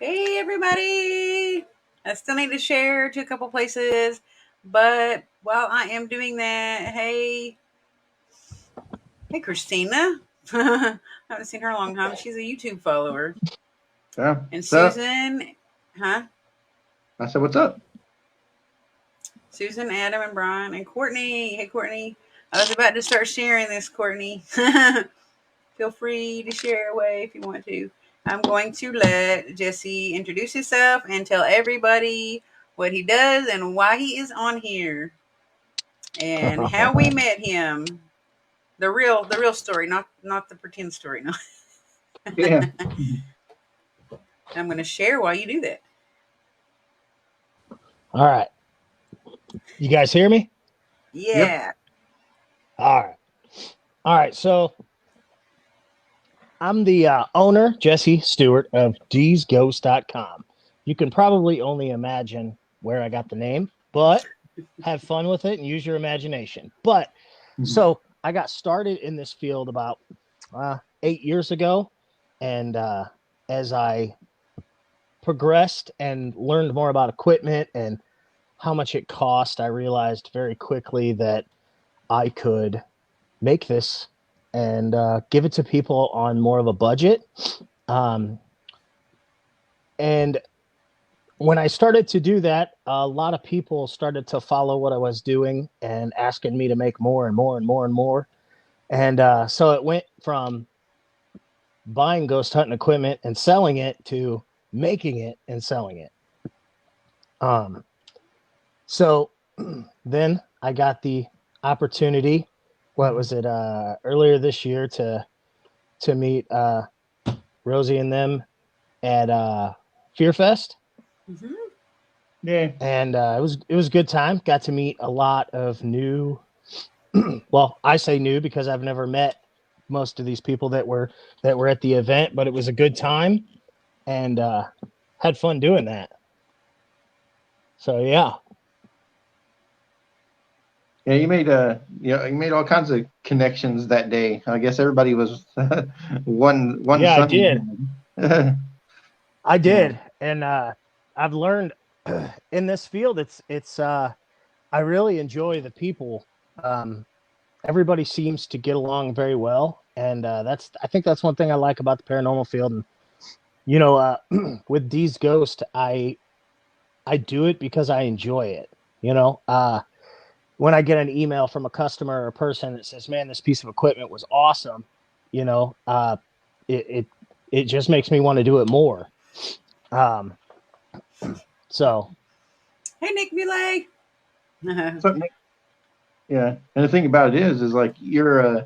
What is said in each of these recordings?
Hey, everybody. I still need to share to a couple places, but while I am doing that, hey, Christina. I haven't seen her in a long time. She's a YouTube follower. Yeah. And What's up? Susan, huh? I said, what's up? Susan, Adam, and Brian, and Courtney. Hey, Courtney. I was about to start sharing this, Courtney. Feel free to share away if you want to. I'm going to let Jesse introduce himself and tell everybody what he does and why he is on here and how we met him. The real story, not the pretend story. No. Yeah. I'm going to share while you do that. All right. You guys hear me? Yep. Yeah. All right. All right. So I'm the owner, Jesse Stewart, of dsghost.com. You can probably only imagine where I got the name, but have fun with it and use your imagination. But so I got started in this field about 8 years ago. And as I progressed and learned more about equipment and how much it cost, I realized very quickly that I could make this and give it to people on more of a budget. Um, and when I started to do that, a lot of people started to follow what I was doing and asking me to make more and more and more and more. And so it went from buying ghost hunting equipment and selling it to making it and selling it. So then I got the opportunity, what was it, earlier this year to meet Rosie and them at Fear Fest. Mm-hmm. Yeah. And it was a good time. Got to meet a lot of new. Well, I say new because I've never met most of these people that were at the event, but it was a good time and had fun doing that. So yeah. Yeah, you made all kinds of connections that day. I guess everybody was one Yeah, I Sunday. did. I Yeah. did, and I've learned in this field. It's I really enjoy the people. Um, Everybody seems to get along very well, and I think that's one thing I like about the paranormal field. And with D's Ghost, I do it because I enjoy it. When I get an email from a customer or a person that says, "Man, this piece of equipment was awesome," you know, it it, it just makes me want to do it more. Um, so Hey, Nick Muley. So, yeah. And the thing about it is like you're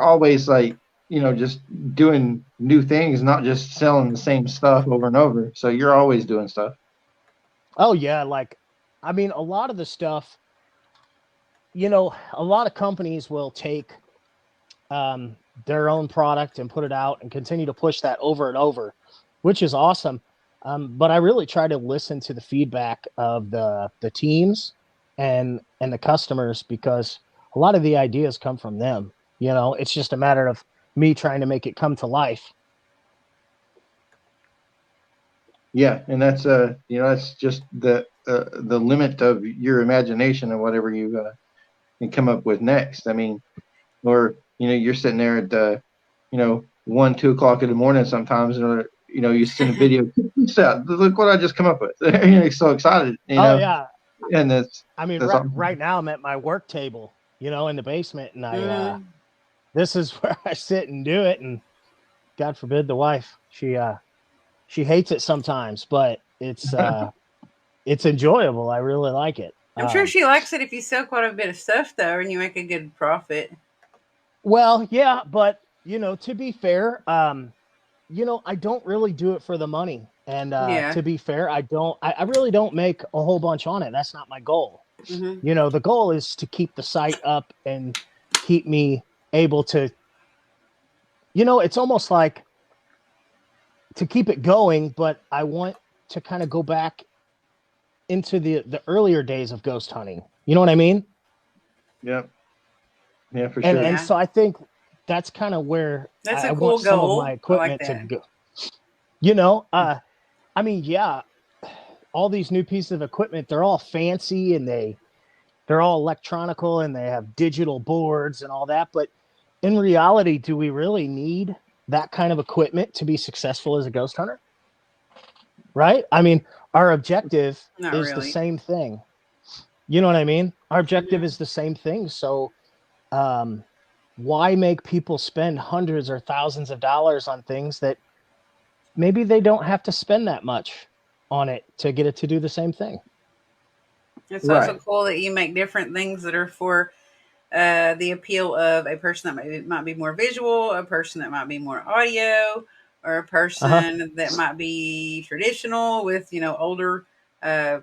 always like, just doing new things, not just selling the same stuff over and over. So you're always doing stuff. Oh yeah, like I mean, a lot of the stuff, a lot of companies will take um, their own product and put it out and continue to push that over and over, which is awesome. But I really try to listen to the feedback of the teams and the customers because a lot of the ideas come from them. It's just a matter of me trying to make it come to life. Yeah, and that's just the limit of your imagination and whatever you can come up with next. I mean, or you're sitting there at 1, 2 o'clock in the morning sometimes, or you send a video. Look what I just come up with. You're so excited, Oh yeah, and I mean that's awesome. right now I'm at my work table, in the basement, and I Mm. this is where I sit and do it. And God forbid the wife, she hates it sometimes, but it's enjoyable. I really like it. I'm sure she likes it if you sell quite a bit of stuff, though, and you make a good profit. Well, yeah, but to be fair, I don't really do it for the money. And Yeah. to be fair, I really don't make a whole bunch on it. That's not my goal. Mm-hmm. The goal is to keep the site up and keep me able to, it's almost like to keep it going, but I want to kind of go back into the earlier days of ghost hunting. You know what I mean? Yeah, yeah, for And sure. and Yeah. so I think that's kind of where That's I a want cool some of my goal. I like equipment to that. go. You know, uh, I mean, yeah, all these new pieces of equipment, they're all fancy and they're all electronical and they have digital boards and all that. But in reality, do we really need that kind of equipment to be successful as a ghost hunter? Right? I mean, our objective Not is the really. same thing. You know what I mean? Our objective Mhm. is the same thing. So, um, why make people spend hundreds or thousands of dollars on things that maybe they don't have to spend that much on it to get it to do the same thing? It's also Right. cool that you make different things that are for the appeal of a person that might be more visual, a person that might be more audio, or a Uh huh. person that might be traditional with older uh,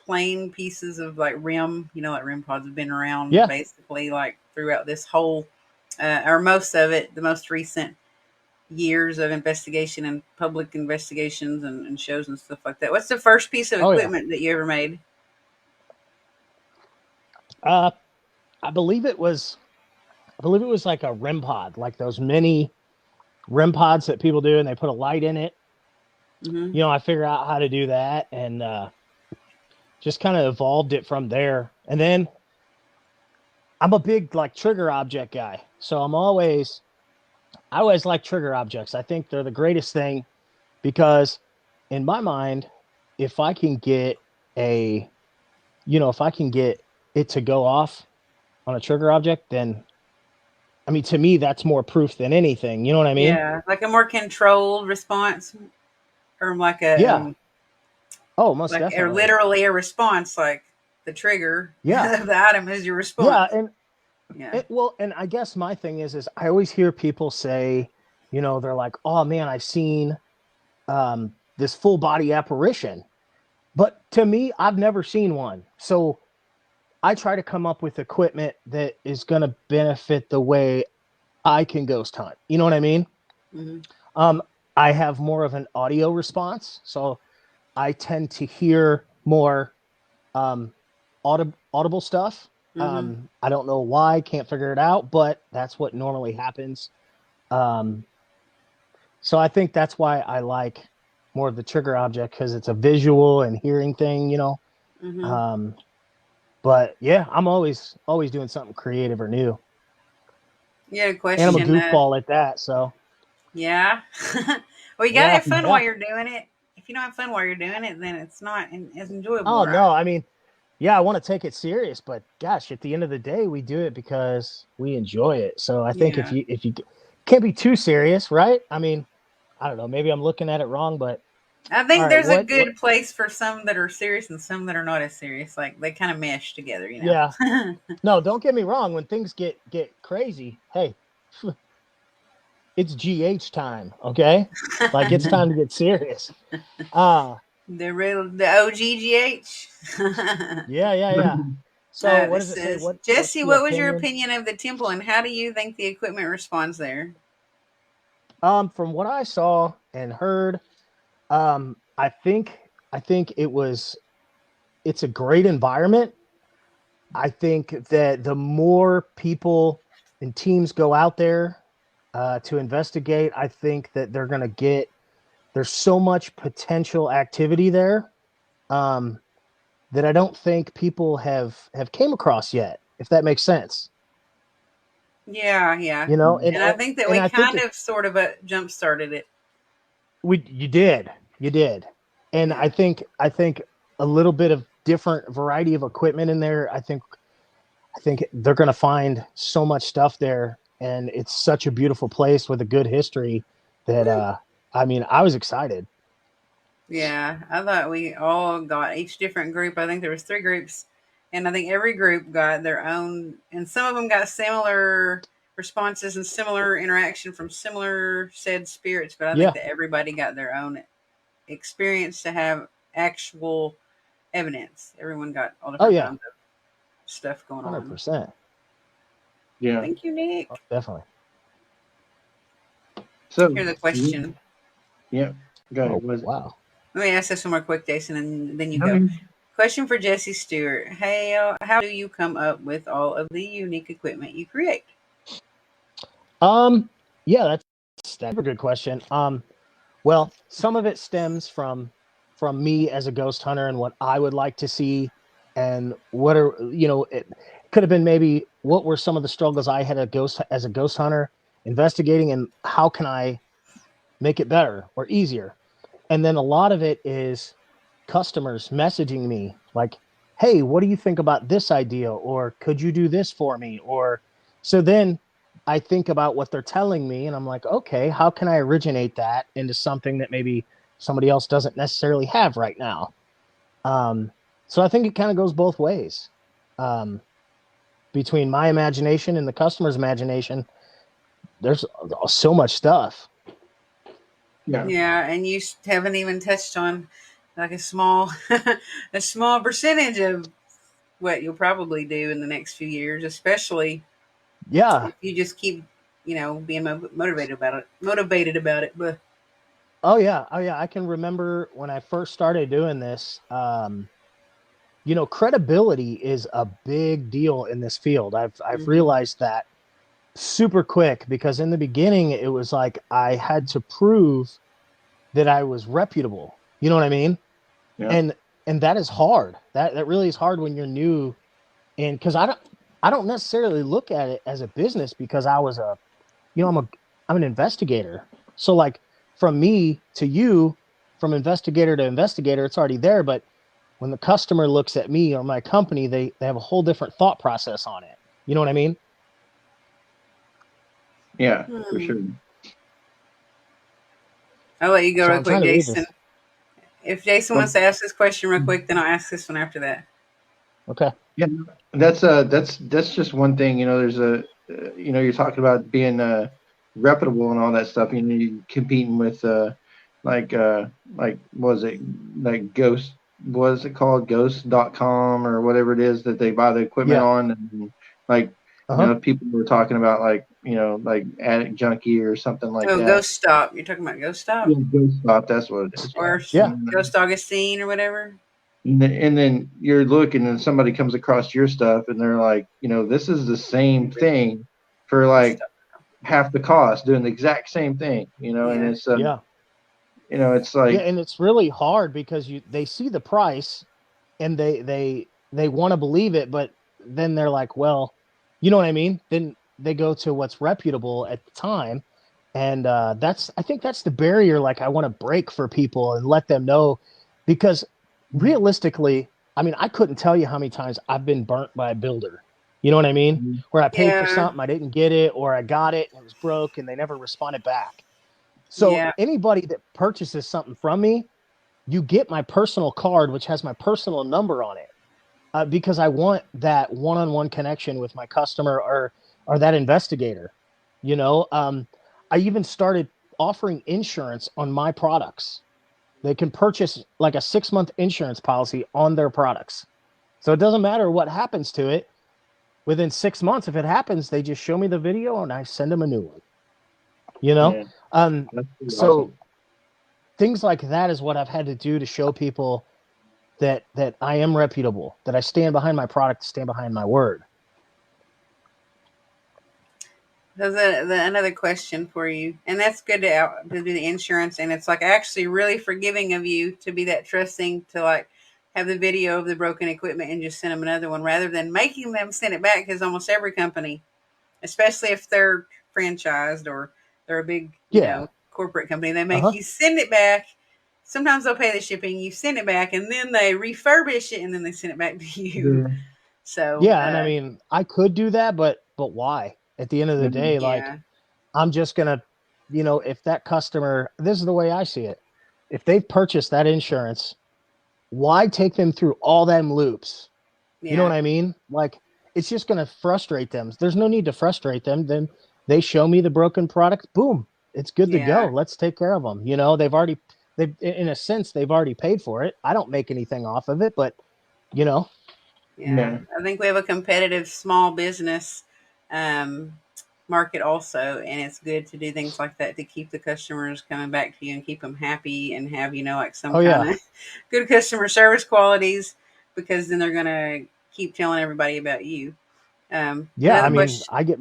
plain pieces of like rim. Like rim pods have been around Yeah. basically like throughout this whole or most of it, the most recent years of investigation and public investigations and shows and stuff like that. What's the first piece of Oh yeah. equipment that you ever made? Uh, I believe it was. I believe it was like a REM pod, like those mini REM pods that people do, and they put a light in it. Hmm. I figured out how to do that, and just kind of evolved it from there. And then I'm a big like trigger object guy, so I always like trigger objects. I think they're the greatest thing because, in my mind, if I can get a, if I can get it to go off on a trigger object, then I mean, to me, that's more proof than anything. You know what I mean? Yeah, like a more controlled response, or Yeah. Oh, most or definitely. literally a response, like the trigger Yeah. of the item is your Yeah. response. And Yeah. and I guess my thing is I always hear people say, they're like, oh man, I've seen this full body apparition. But to me, I've never seen one. So I try to come up with equipment that is going to benefit the way I can ghost hunt. You know what I mean? Hmm. Um, I have more of an audio response. So I tend to hear more um, audible stuff. Hmm. I don't know why, can't figure it out, but that's what normally happens. Um, so I think that's why I like more of the trigger object because it's a visual and hearing thing. Hmm. Um, but yeah, I'm always doing something creative or new, You had a and I'm a question. goofball at that. So Yeah. Well, you gotta yeah, have fun yeah. while you're doing it. If you don't have fun while you're doing it, then it's not as enjoyable, Oh right? no, I mean, yeah, I want to take it serious, but gosh, at the end of the day, we do it because we enjoy it. So I think if Yeah. you can't be too serious, right? I mean, I don't know, maybe I'm looking at it wrong, but I all think right, there's a what? good place for some that are serious and some that are not as serious. Like they kind of mesh together. Yeah, no, don't get me wrong. When things get crazy, hey, it's GH time, okay? Like it's time to get serious. Uh The OGGH. yeah, yeah, yeah. So what does This it say? says What's Jesse. the What was your opinion? opinion of the temple, and how do you think the equipment responds there? From what I saw and heard, I think it's a great environment. I think that the more people and teams go out there to investigate, I think that they're going to there's so much potential activity there um, that I don't think people have came across yet, if that makes sense. Yeah, yeah, You know, and I think that and we I think kind of sort of jump started it. you did, and Yeah. I think a little bit of different variety of equipment in there. I think they're going to find so much stuff there, and it's such a beautiful place with a good history that Woo. I mean, I was excited. Yeah, I thought we all got each different group. I think there was three groups, and I think every group got their own, and some of them got similar responses and similar interaction from similar said spirits. But I think Yeah. that everybody got their own experience to have actual evidence. Everyone got all Oh different yeah. kinds of stuff going Hundred on. percent. Yeah. Thank you, Nick. Definitely. So, Here's the question. yeah. Go ahead. Oh Was it? wow. Let me ask this one more quick, Jason, and then you No, go. Question for Jesse Stewart. Hey, how do you come up with all of the unique equipment you create? Um. Yeah, that's a good question. Well, some of it stems from me as a ghost hunter and what I would like to see, and what are it could have been maybe what were some of the struggles I had as a ghost hunter investigating, and how can I make it better or easier. And then a lot of it is customers messaging me like, hey, what do you think about this idea, or could you do this for me, or so then I think about what they're telling me and I'm like, okay, how can I originate that into something that maybe somebody else doesn't necessarily have right now. um, so I think it kind of goes both ways, um, between my imagination and the customer's imagination. There's so much stuff. Yeah. Yeah, and you haven't even touched on like a small, a small percentage of what you'll probably do in the next few years, especially Yeah. if you just keep, being motivated about it. Motivated about it, but Oh yeah, oh yeah. I can remember when I first started doing this. Credibility is a big deal in this field. I've hmm realized that super quick, because in the beginning it was like I had to prove that I was reputable. You know what I mean? Yeah. And that is hard. That really is hard when you're new. And because I don't necessarily look at it as a business, because I was I'm an investigator. So like, from me to you, from investigator to investigator, it's already there. But when the customer looks at me or my company, they have a whole different thought process on it. You know what I mean? Yeah, for hmm. sure. I'll let you go So real I'm trying quick, to read Jason. this. If Jason But wants to ask this question real quick, then I'll ask this one after that. Okay. yeah, that's just one thing. There's you're talking about being reputable and all that stuff. You're competing with like what was it, like Ghost, what is it called, Ghost.com or whatever it is that they buy the equipment Yeah. on, and like Uh-huh. people were talking about like like Addict Junkie or something like Oh, that. Ghost Stop. You're talking about Ghost Stop Yeah, Ghost Stop, that's what it is. Yeah. or Yeah. Ghost Augustine or whatever. And then you're looking and somebody comes across your stuff and they're like, this is the same thing for Ghost like Stop. half the cost, doing the exact same thing, and Yeah. it's Yeah. it's Yeah. like, And it's really hard because they see the price, and they want to believe it, but then they're like, well, you know what I mean? Then they go to what's reputable at the time. And I think that's the barrier, like I want to break for people and let them know, because realistically, I mean, I couldn't tell you how many times I've been burnt by a builder. You know what I mean? Where I paid for Yeah. something, I didn't get it, or I got it and it was broke and they never responded back. So Yeah. anybody that purchases something from me, you get my personal card, which has my personal number on it, because I want that one-on-one connection with my customer, or that investigator. You know, I even started offering insurance on my products. They can purchase like a 6-month insurance policy on their products, so it doesn't matter what happens to it. Within 6 months, if it happens, they just show me the video and I send them a new one. You know, yeah, um, that's pretty so awesome. things like that is what I've had to do to show people that I am reputable, that I stand behind my product, stand behind my word. So another question for you, and that's good to do the insurance, and it's like actually really forgiving of you to be that trusting to like have the video of the broken equipment and just send them another one rather than making them send it back, because almost every company, especially if they're franchised or they're a big Yeah. corporate company, they make Uh-huh. you send it back. Sometimes they'll pay the shipping, you send it back, and then they refurbish it and then they send it back to you. Yeah, So Yeah, and I mean, I could do that, but why? At the end of the yeah, day, like, yeah, I'm just gonna, if that customer, this is the way I see it. If they've purchased that insurance, why take them through all them loops? You know what yeah, I mean? Like, it's just gonna frustrate them. There's no need to frustrate them. Then they show me the broken product, boom, it's good to go. yeah. Let's take care of them. They've in a sense, they've already paid for it. I don't make anything off of it, but you know, Yeah, yeah, I think we have a competitive small business um, market also, and it's good to do things like that to keep the customers coming back to you and keep them happy and have like some oh kind yeah, of good customer service qualities, because then they're gonna keep telling everybody about you. yeah. I Another mean, question. I get.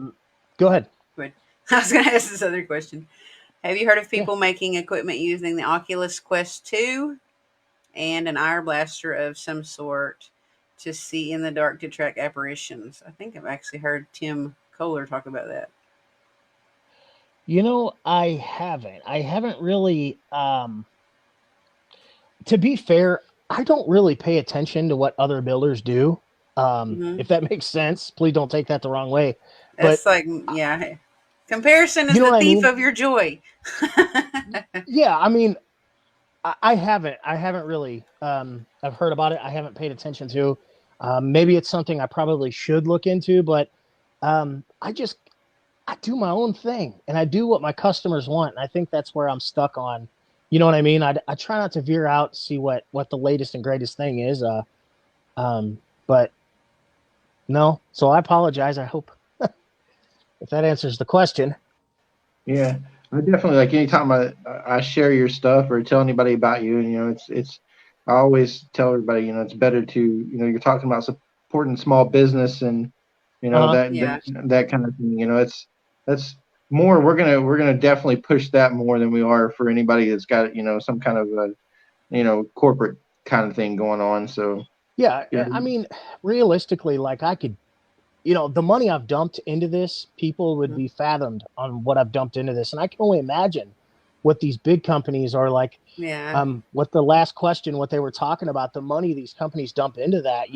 Go ahead. Good. I was gonna ask this other question. Have you heard of Yeah. people making equipment using the Oculus Quest 2 and an eye blaster of some sort to see in the dark to track apparitions? I think I've actually heard Tim Kohler talk about that. I haven't. I haven't really to be fair, I don't really pay attention to what other builders do. Hmm. If that makes sense, please don't take that the wrong way. But That's like, yeah. Hey. Comparison is you know the what I thief mean? of your joy. Yeah, I mean, I haven't. I haven't really. I've heard about it. I haven't paid attention to. Maybe it's something I probably should look into, but I do my own thing and I do what my customers want. And I think that's where I'm stuck on. You know what I mean? I try not to veer out, see what the latest and greatest thing is. Um, but no, so I apologize. I hope if that answers the question. Yeah, I definitely like anytime I share your stuff or tell anybody about you, and it's I always tell everybody, it's better to, you're talking about supporting small business and Uh huh. that Yeah. that kind of thing. It's that's more we're gonna definitely push that more than we are for anybody that's got some kind of a corporate kind of thing going on. So Yeah. yeah, I mean, realistically, like I could, the money I've dumped into this, people would Mhm. be fathomed on what I've dumped into this, and I can only imagine what these big companies are like. Yeah. What the last question, what they were talking about, the money these companies dump into that.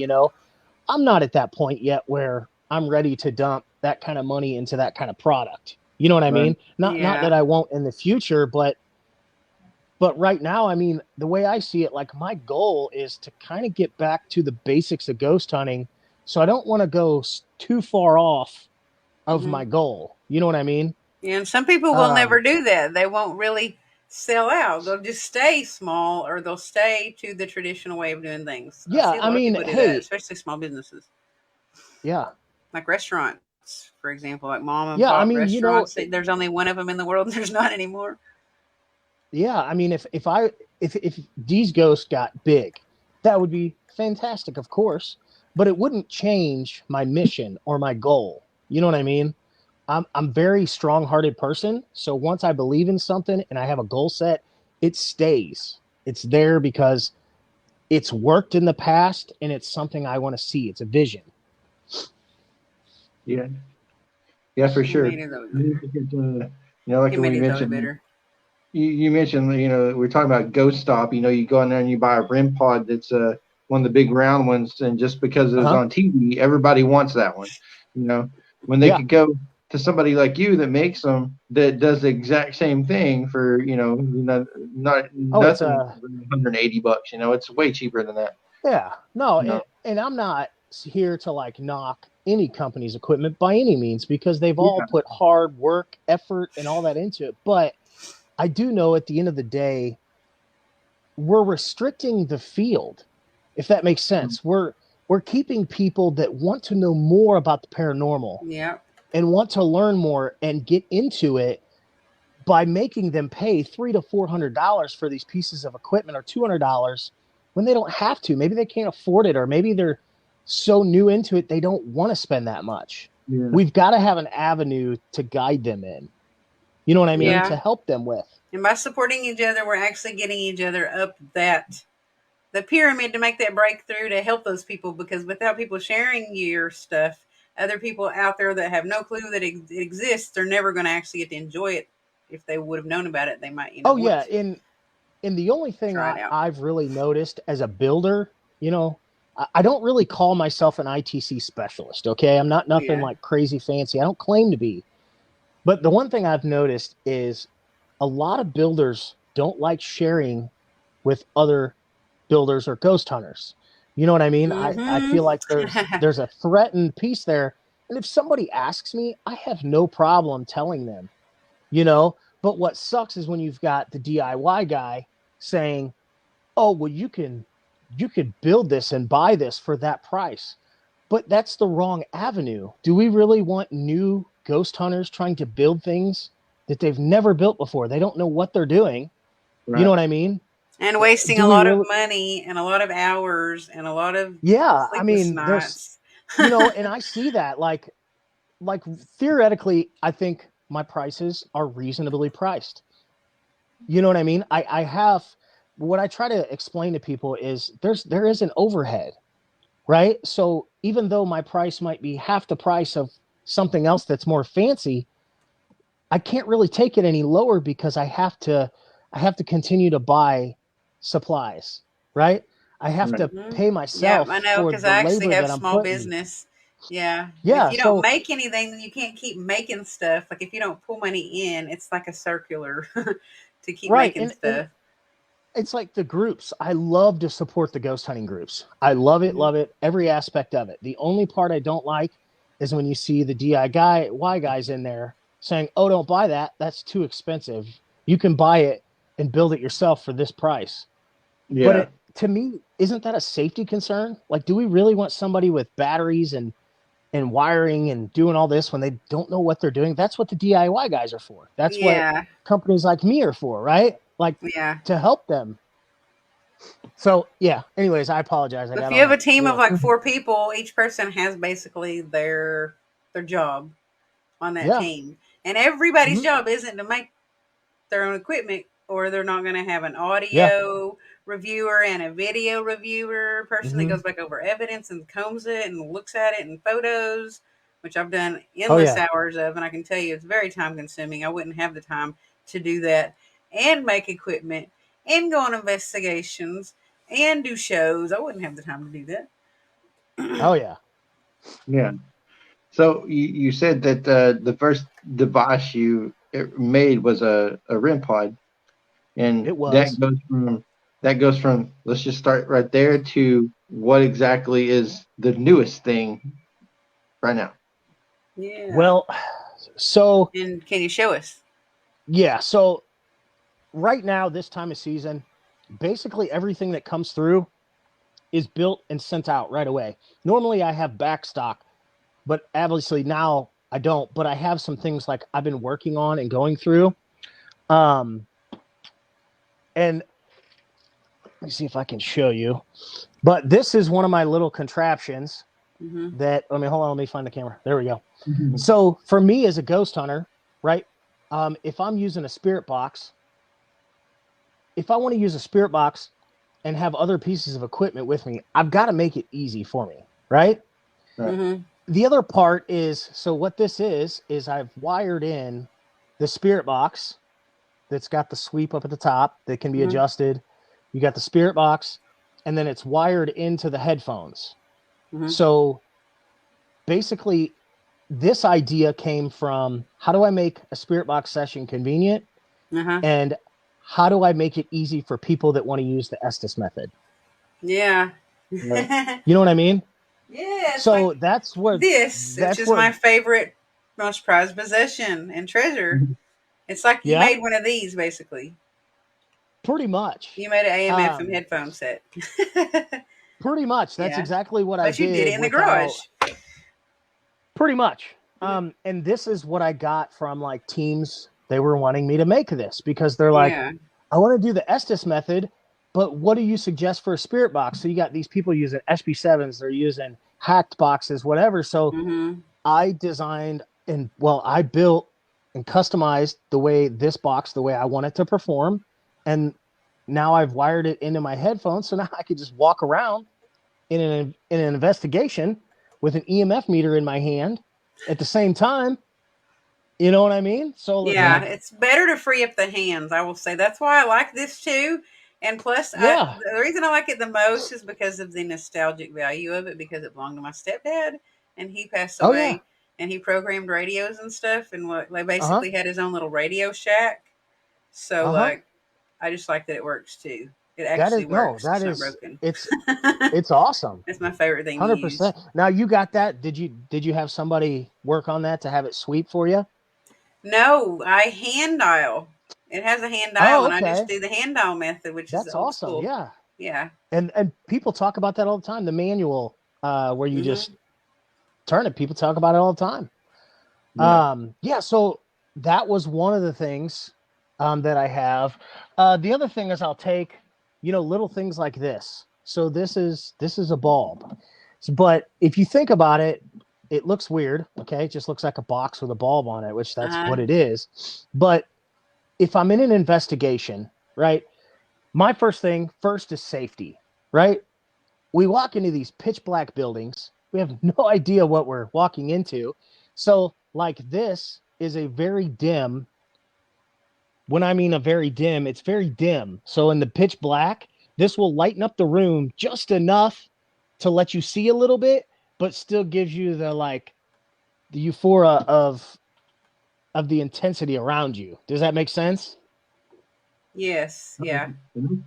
I'm not at that point yet where I'm ready to dump that kind of money into that kind of product. You know what I right, mean? Not Yeah. that I won't in the future, but right now, I mean, the way I see it, like my goal is to kind of get back to the basics of ghost hunting. So I don't want to go too far off of Hmm. my goal. You know what I mean? Yeah. And some people will never Um, do that. They won't really sell out. They'll just stay small or they'll stay to the traditional way of doing things. I yeah, see a I lot of mean, people do that, hey, especially small businesses yeah, like restaurants, for example, like mom and yeah, I pop mean, restaurants. There's only one of them in the world. There's not anymore. yeah, I mean, if D's Ghost got big, that would be fantastic, of course, but it wouldn't change my mission or my goal. You know what I mean? I'm very strong-hearted person, so once I believe in something and I have a goal set, it stays. It's there because it's worked in the past and it's something I want to see. It's a vision. yeah, yeah, for You sure. made it a little, Like you we made it a little mentioned. better. You mentioned, we're talking about Ghost Stop. You go in there and you buy a REM pod that's one of the big round ones, and just because it Uh was huh. on TV, everybody wants that one. You know, when they Yeah. could go to somebody like you that makes them, that does the exact same thing for not Oh, it's nothing a $180. It's way cheaper than that. yeah. No, You know, and I'm not here to like knock any company's equipment by any means because they've all yeah, put hard work, effort, and all that into it. But I do know at the end of the day, we're restricting the field, if that makes sense. We're keeping people that want to know more about the paranormal Yeah. and want to learn more and get into it by making them pay $300 to $400 for these pieces of equipment or $200 when they don't have to. Maybe they can't afford it, or maybe they're so new into it they don't want to spend that much. yeah, We've got to have an avenue to guide them in. You know what I mean? Yeah. To help them with. And by supporting each other, we're actually getting each other up the pyramid to make that breakthrough to help those people. Because without people sharing your stuff, other people out there that have no clue that it exists, they're never going to actually get to enjoy it. If they would have known about it, they might, Oh want yeah, to and the only thing try it out. I've really noticed as a builder, I don't really call myself an ITC specialist. Okay, I'm not nothing Yeah. like crazy fancy. I don't claim to be. But the one thing I've noticed is a lot of builders don't like sharing with other builders or ghost hunters. You know what I mean? I Mm-hmm. feel like there's a threatened piece there. And if somebody asks me, I have no problem telling them, you know. But what sucks is when you've got the DIY guy saying, "Oh, well, you could build this and buy this for that price." But that's the wrong avenue. Do we really want new ghost hunters trying to build things that they've never built before? They don't know what they're doing. You know right. what I mean? And wasting Do a we lot of really? money and a lot of hours and a lot of Yeah, I sleepless mean, there's, nights. and I see that like theoretically, I think my prices are reasonably priced. You know what I mean? I have what I try to explain to people is there is an overhead, right? So even though my price might be half the price of something else that's more fancy, I can't really take it any lower because I have to continue to buy supplies, right? I have Right. to Hmm. pay Yeah, myself I know, for because the I actually labor have that I'm small putting. business. Yeah, if Yeah, you don't so make anything, then you can't keep making stuff. Like if you don't pull money in, it's like a circular to keep right, making and stuff. it's like the groups. I love to support the ghost hunting groups. I Hmm. love it, every aspect of it. The only part I don't like is when you see the DIY guys in there saying, "Oh, don't buy that. That's too expensive. You can buy it and build it yourself for this price." But Yeah. it to me, isn't that a safety concern? Like, do we really want somebody with batteries and wiring and doing all this when they don't know what they're doing? That's what the DIY guys are for. That's what Yeah, companies like me are for, right? Like yeah. to help them. So yeah. Anyways, I apologize. I If got you on have a a team of real. like four people, each person has basically their job on that Yeah. team, and everybody's Hmm. job isn't to make their own equipment, or they're not going to have an Yeah. audio reviewer and a video reviewer person that Hmm. goes back over evidence and combs it and looks at it and photos, which I've done Oh endless yeah. hours of, and I can tell you it's very time consuming. I wouldn't have the time to do that and make equipment and go on investigations and do shows. I wouldn't have the time to do that. Oh yeah. Yeah. So you said that the first device you made was a REM pod, and It was. that goes from let's just start right there to what exactly is the newest thing right now. Yeah. Well, so And can you show us? yeah. So right now, this time of season, basically everything that comes through is built and sent out right away. Normally, I have back stock, but obviously now I don't. But I have some things like I've been working on and going through. Um, and let me see if I can show you. But this is one of my little contraptions Mm-hmm. that, I mean, hold on, let me find the camera. There we go. Mhm. So for me as a ghost hunter, right? If I'm using a spirit box, if I want to use a spirit box and have other pieces of equipment with me, I've got to make it easy for me, right? Right. Mm-hmm. The other part is, so what this is I've wired in the spirit box that's got the sweep up at the top that can be Mm-hmm. adjusted. You got the spirit box, and then it's wired into the headphones. Mm-hmm. So basically, this idea came from how do I make a spirit box session convenient, Uh-huh. and how do I make it easy for people that want to use the Estes method? Yeah. Right. Yeah, You know what I mean? it's like So this, which that's is where my favorite, most prized possession and treasure. Mhm. It's like you yeah, made one of these, basically. pretty much. You made an AM/FM Um, headphone set. Pretty much. That's Yeah, exactly what I but you did it did in the without garage. pretty much. Mhm. And this is what I got from like teams. They were wanting me to make this because they're like, Yeah. I want to do the Estes method, but what do you suggest for a spirit box? So you got these people using SB7s, they're using hacked boxes, whatever. So Mm-hmm. I designed and well, I built and customized the way this box, the way I want it to perform. And now I've wired it into my headphones. So now I could just walk around in an investigation with an EMF meter in my hand at the same time. You know what I mean? So it's Yeah, Yeah. like, it's better to free up the hands. I will say that's why I like this too. And plus, yeah, the reason I like it the most is because of the nostalgic value of it. Because it belonged to my stepdad, and he passed oh yeah, away, and he programmed radios and stuff, and what they uh huh, basically had his own little Radio Shack. So uh huh. like, I just like that it works too. It That actually is no, works. that It's not is broken. it's awesome, That's my favorite thing to 100%. use. Now you got that? Did you have somebody work on that to have it sweep for you? No, I hand dial. It has a hand dial, Oh, and I just okay, do the hand dial method, which is that's old awesome. school. Yeah, Yeah. and people talk about that all the time. The manual, where you Hmm. just turn it. People talk about it all the time. Yeah. Yeah, so that was one of the things that I have. The other thing is I'll take, little things like this. So this is a bulb, but if you think about it, it looks weird. Okay, it just looks like a box with a bulb on it, which Uh that's huh. what it is. But if I'm in an investigation, right, my first is safety, right? We walk into these pitch black buildings. We have no idea what we're walking into. So, like, this is a very dim. When I mean a very dim, it's very dim. So, in the pitch black, this will lighten up the room just enough to let you see a little bit, but still gives you the the euphoria of the intensity around you. Does that make sense? Yes, yeah.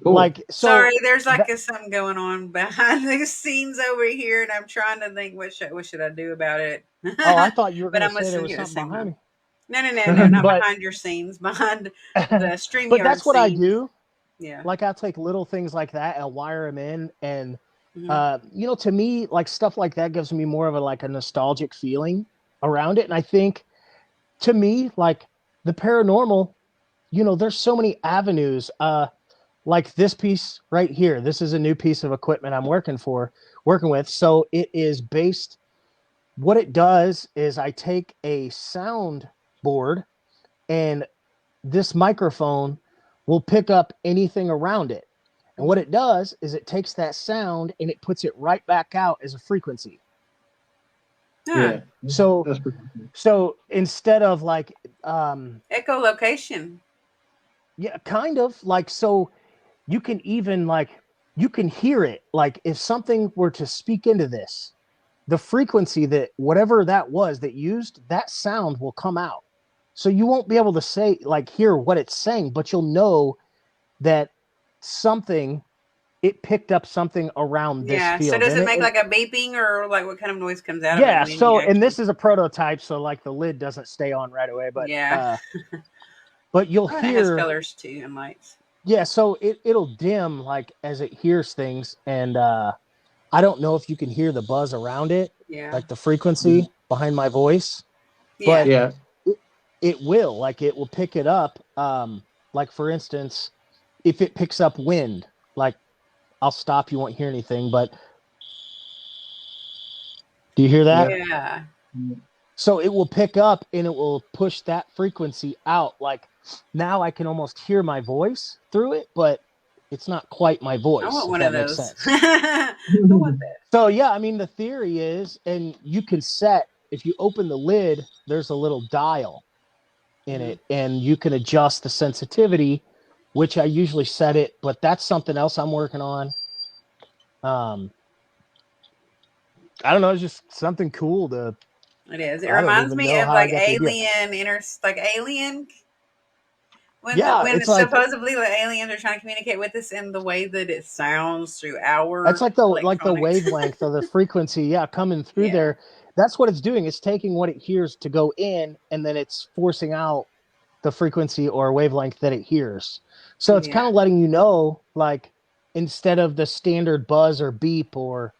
Cool. Like, so Sorry, there's like that, something going on behind the scenes over here, and I'm trying to think what should I do about it. oh, I thought you were But gonna I'm say there listening was at the something same behind time. me. No, not But behind your scenes, behind the but StreamYard that's what I scenes. do. Yeah. Like, I'll take little things like that and wire them in, and Hmm. to me, like, stuff like that gives me more of a nostalgic feeling around it. And I think, to me, like, the paranormal, there's so many avenues. Like this piece right here, this is a new piece of equipment I'm working with. So it is based. What it does is I take a sound board, and this microphone will pick up anything around it. And what Hmm. it does is it takes that sound and it puts it right back out as a frequency. Huh. Yeah, So that's pretty cool. so instead of Echolocation. yeah, kind of like, so you can even you can hear it, like if something were to speak into this, the frequency that whatever that was that used, that sound will come out. So you won't be able to say, like, hear what it's saying, but you'll know that something, it picked up something around this Yeah. So field. does And it it, make and like a beeping, or like what kind of noise comes out of it yeah, when you so, and actually? this is a prototype, so like the lid doesn't stay on right away, Yeah. but you'll Oh, and it has hear, colors too and lights. yeah, so it'll dim like as it hears things. And I don't know if you can hear the buzz around it, Yeah. like the frequency behind my voice, Yeah. but Yeah, it, it will pick it up. Like, for instance, if it picks up wind, like, I'll stop, you won't hear anything, but do you hear that? yeah, Yeah. So it will pick up and it will push that frequency out. Like, now I can almost hear my voice through it, but it's not quite my I voice, want if one of that makes those. sense. I want that. So yeah, I mean, the theory is, and you can set, if you open the lid, there's a little dial in Hmm. it, and you can adjust the sensitivity, which I usually set it, but that's something else I'm working on. Um, I don't know, it's just something cool to, It is. It I don't reminds even me know of how I like got the idea. like Alien, Yeah, when it's like, supposedly the aliens are trying to communicate with us in the way that it sounds through it's our like the electronics. wavelength or the frequency, yeah, coming through Yeah. there. That's what it's doing. It's taking what it hears to go in, and then it's forcing out the frequency or wavelength that it hears. So it's Yeah. kind of letting you know, like, instead of the standard buzz or beep, or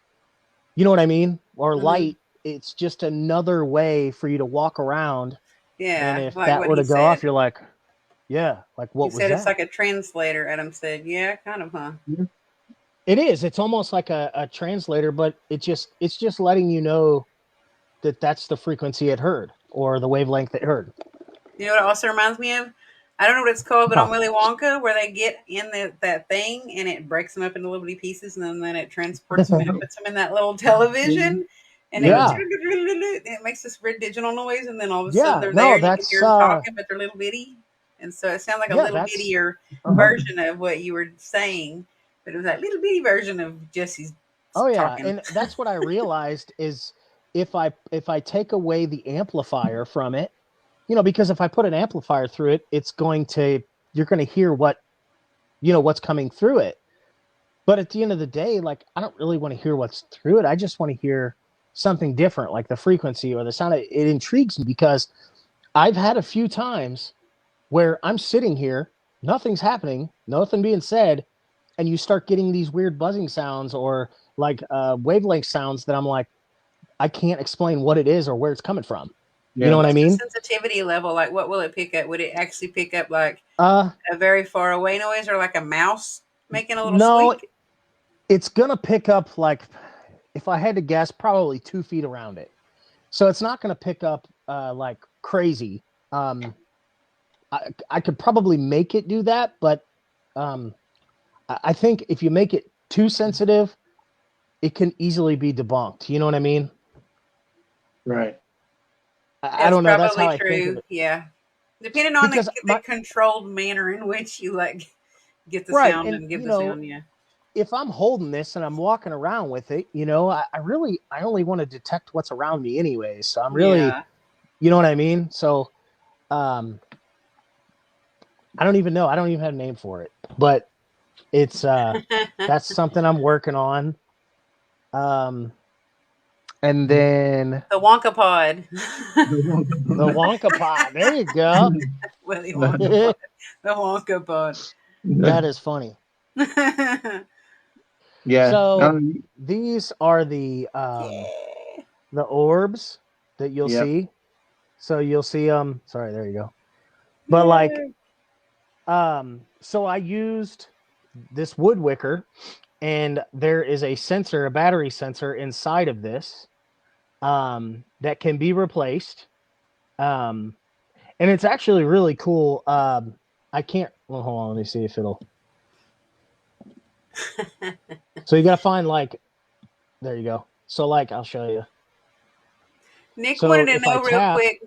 you know what I mean, or Hmm. light, it's just another way for you to walk around. And Yeah. if Like that what were he to go said. off, you're like, yeah, like, He what was said it's that? like a translator. Adam said, "Yeah, kind of, huh?" It is. It's almost like a translator, but it's just letting you know that that's the frequency it heard or the wavelength it heard. You know what it also reminds me of? I don't know what it's called, but on Huh. Willy Wonka, where they get in that thing and it breaks them up into little bitty pieces, and then it transports them and it puts them in that little television, and it goes, yeah, Yeah. and it makes this weird digital noise, and then all of a sudden Yeah. they're there No, and you can that's hear them talking, but they're little bitty. And so it sounds like a yeah, little that's bittier uh-huh. version of what you were saying, but it was that little bitty version of Jesse's oh yeah, talking. and that's what I realized is, if I take away the amplifier from it, because if I put an amplifier through it, you're going to hear what's coming through it. But at the end of the day, like, I don't really want to hear what's through it. I just want to hear something different, like the frequency or the sound. It intrigues me because I've had a few times where I'm sitting here, nothing's happening, nothing being said, and you start getting these weird buzzing sounds or like wavelength sounds that I'm like, I can't explain what it is or where it's coming from. You know Yeah, what I What's the mean? sensitivity level? Like, what will it pick up? Would it actually pick up like Uh, a very far away noise, or like a mouse making a little no, squeak? it's gonna pick up, like, if I had to guess, probably 2 feet around it. So it's not gonna pick up like crazy. Um, I could probably make it do that, but I think if you make it too sensitive, it can easily be debunked. You know what I mean? Right. I It's don't know. That's how probably I think of true. it. Yeah. Depending on Because the controlled manner in which you like get the right, sound and and give the sound, yeah. if I'm holding this and I'm walking around with it, I only want to detect what's around me anyway. So I'm really, Yeah. you know what I mean? So um I don't even know. I don't even have a name for it. But it's that's something I'm working on. Um and then The Wonka pod. the Wonka pod. There you go. Willy Wonka pod. The Wonka pod. That is funny. Yeah. So these are Yeah. the orbs that you'll Yep. see. So you'll see sorry, there you go. But like Yay. so I used this wood wicker, and there is a sensor, a battery sensor inside of this that can be replaced. And it's actually really cool. I can't, well, hold on, let me see if it'll. So you got to find like, there you go. So like, I'll show you. Nick So wanted to if I know real tap, quick.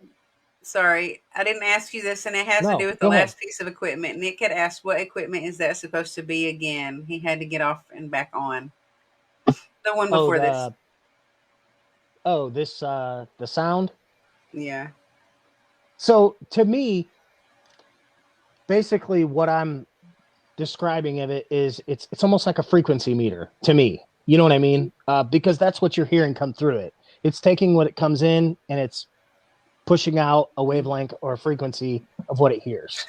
Sorry, I didn't ask you this, and it has to do no, with the go ahead. last piece of equipment. Nick had asked, "What equipment is that supposed to be again?" He had to get off and back on the one Oh, before this. this, the sound. Yeah. So to me, basically what I'm describing of it is it's almost like a frequency meter to me. You know what I mean? Because that's what you're hearing come through it. It's taking what it comes in and it's pushing out a wavelength or a frequency of what it hears.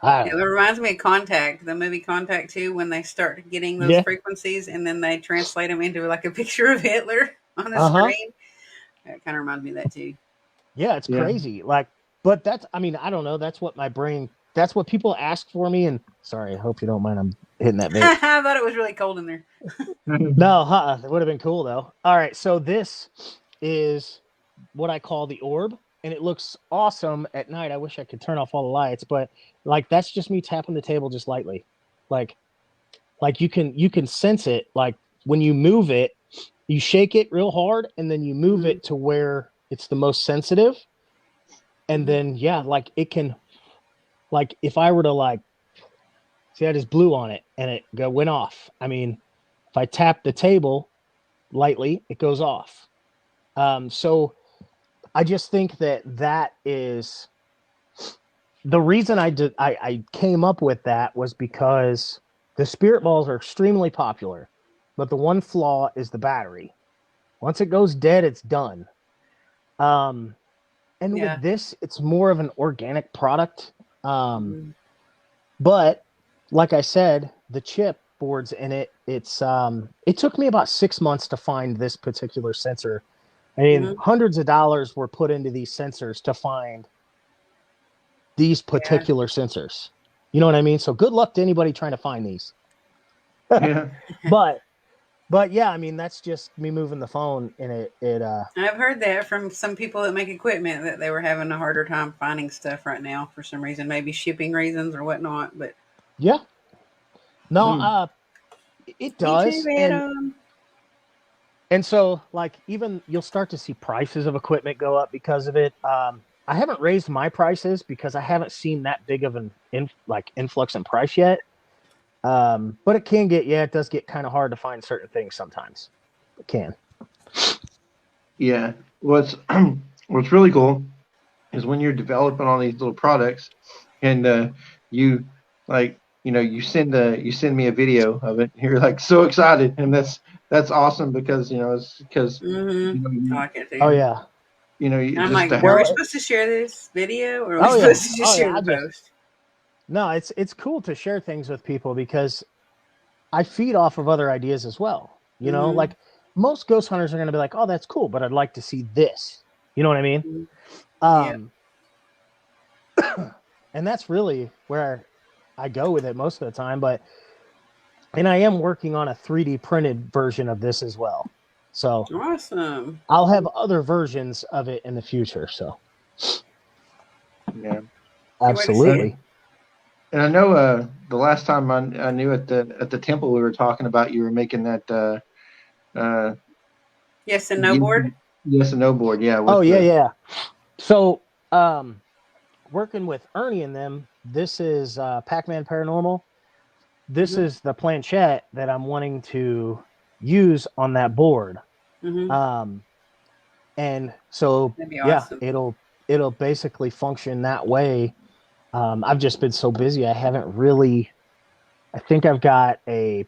I It don't know. reminds me of Contact, the movie Contact 2, when they start getting those Yeah. frequencies and then they translate them into like a picture of Hitler on the Uh huh. screen. That kind of reminds me of that too. Yeah, it's Yeah. crazy. Like, but that's, I mean, I don't know. That's what my brain, that's what people ask for me. And sorry, I hope you don't mind. I'm hitting that vape. I thought it was really cold in there. No, that would have been cool though. All right. So this is what I call the orb, and it looks awesome at night. I wish I could turn off all the lights, but like that's just me tapping the table just lightly. Like you can sense it. Like when you move it, you shake it real hard and then you move it to where it's the most sensitive. And then yeah, like it can, like if I were to like see, I just blew on it and it went off. I mean, if I tap the table lightly, it goes off. So I just think that is the reason I came up with that was because the spirit balls are extremely popular, but the one flaw is the battery. Once it goes dead, it's done. Um, and Yeah. with this, it's more of an organic product. But like I said, the chip boards in it, it took me about 6 months to find this particular sensor. I mean, hundreds of dollars were put into these sensors to find these Yeah. particular sensors. You know what I mean? So good luck to anybody trying to find these. Yeah. But yeah, I mean that's just me moving the phone and it I've heard that from some people that make equipment that they were having a harder time finding stuff right now for some reason, maybe shipping reasons or whatnot. But yeah. No, Mm. it me too, does. And so like even you'll start to see prices of equipment go up because of it. I haven't raised my prices because I haven't seen that big of an influx in price yet. But it can get, yeah, it does get kind of hard to find certain things sometimes. It can. Yeah. What's what's really cool is when you're developing all these little products, and you like you send me a video of it. You're like so excited, and that's awesome because it's because I like it Oh too. yeah. And I'm just like, to are have we Well, supposed to share this video or are we oh yeah. supposed to just Oh share yeah. the post? No, it's cool to share things with people because I feed off of other ideas as well. Mm-hmm. Like most ghost hunters are going to be like, "Oh, that's cool, but I'd like to see this." You know what I mean? Yeah. Um, and that's really where I go with it most of the time. And I am working on a 3D printed version of this as well. So Awesome. I'll have other versions of it in the future. So yeah. Can't wait to see it. Absolutely. And I know the last time I knew at the temple we were talking about you were making that Yes and no board. yes and no board. Yeah. Oh With yeah, the yeah. So working with Ernie and them, this is Pac-Man Paranormal. This Mhm. is the planchette that I'm wanting to use on that board. Mhm. And so That'd be yeah, awesome. it'll basically function that way. I've just been so busy. I haven't really. I think I've got a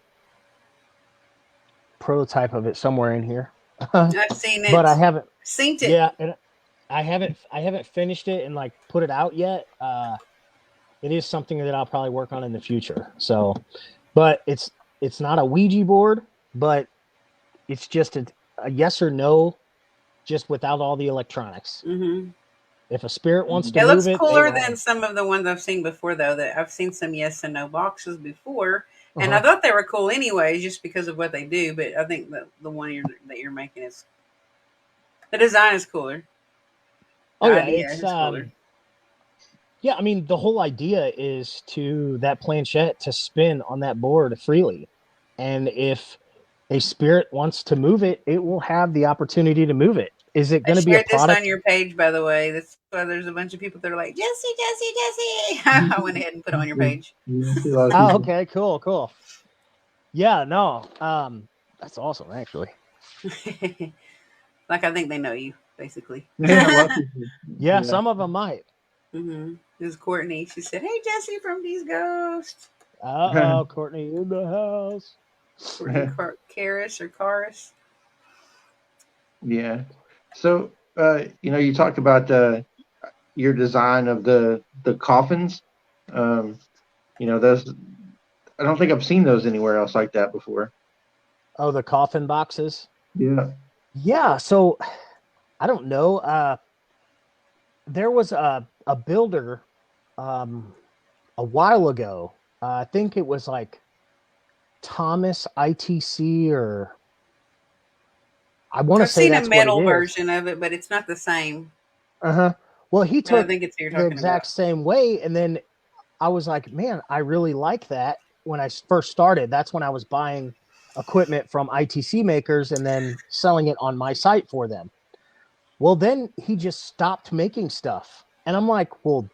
prototype of it somewhere in here, I've seen but I it. haven't. Seen it. Yeah, and I haven't finished it and like put it out yet. It is something that I'll probably work on in the future. So, but it's not a Ouija board, but it's just a yes or no, just without all the electronics. Mhm. If a spirit wants to It move looks it, they cooler will. than some of the ones I've seen before, though. That I've seen some yes and no boxes before, and I Uh-huh. thought they were cool anyways, just because of what they do. But I think the one that you're making is the design is cooler. The Oh yeah, idea it's is cooler. yeah. I mean, the whole idea is to that planchette to spin on that board freely, and if a spirit wants to move it, it will have the opportunity to move it. Is it I going to be a shared this on product? your page, by the way. That's why there's a bunch of people that are like Jesse, Jesse, Jesse. I went ahead and put it on your page. you see a lot of Oh, people. okay, cool, cool. Yeah, no, that's awesome, actually. Like I think they know you, basically. Yeah, a lot of people. Yeah, Yeah. some of them might. This is Courtney. She said, "Hey, Jesse from These Ghosts." Uh oh, Courtney in the house. Courtney Karis or Karis. Yeah. So you talked about your design of the coffins. Um, those I don't think I've seen those anywhere else like that before. Oh, the coffin boxes. Yeah. Yeah, so I don't know. There was a builder a while ago. I think it was like Thomas ITC, or I want to I've say seen a that's what it metal is. version of it, but it's not the same. Uh-huh. Well, he But I took think it's who you're the talking about. exact same way, and then I was like, man, I really like that. When I first started, that's when I was buying equipment from ITC makers and then selling it on my site for them. Well, then he just stopped making stuff. And I'm like, well,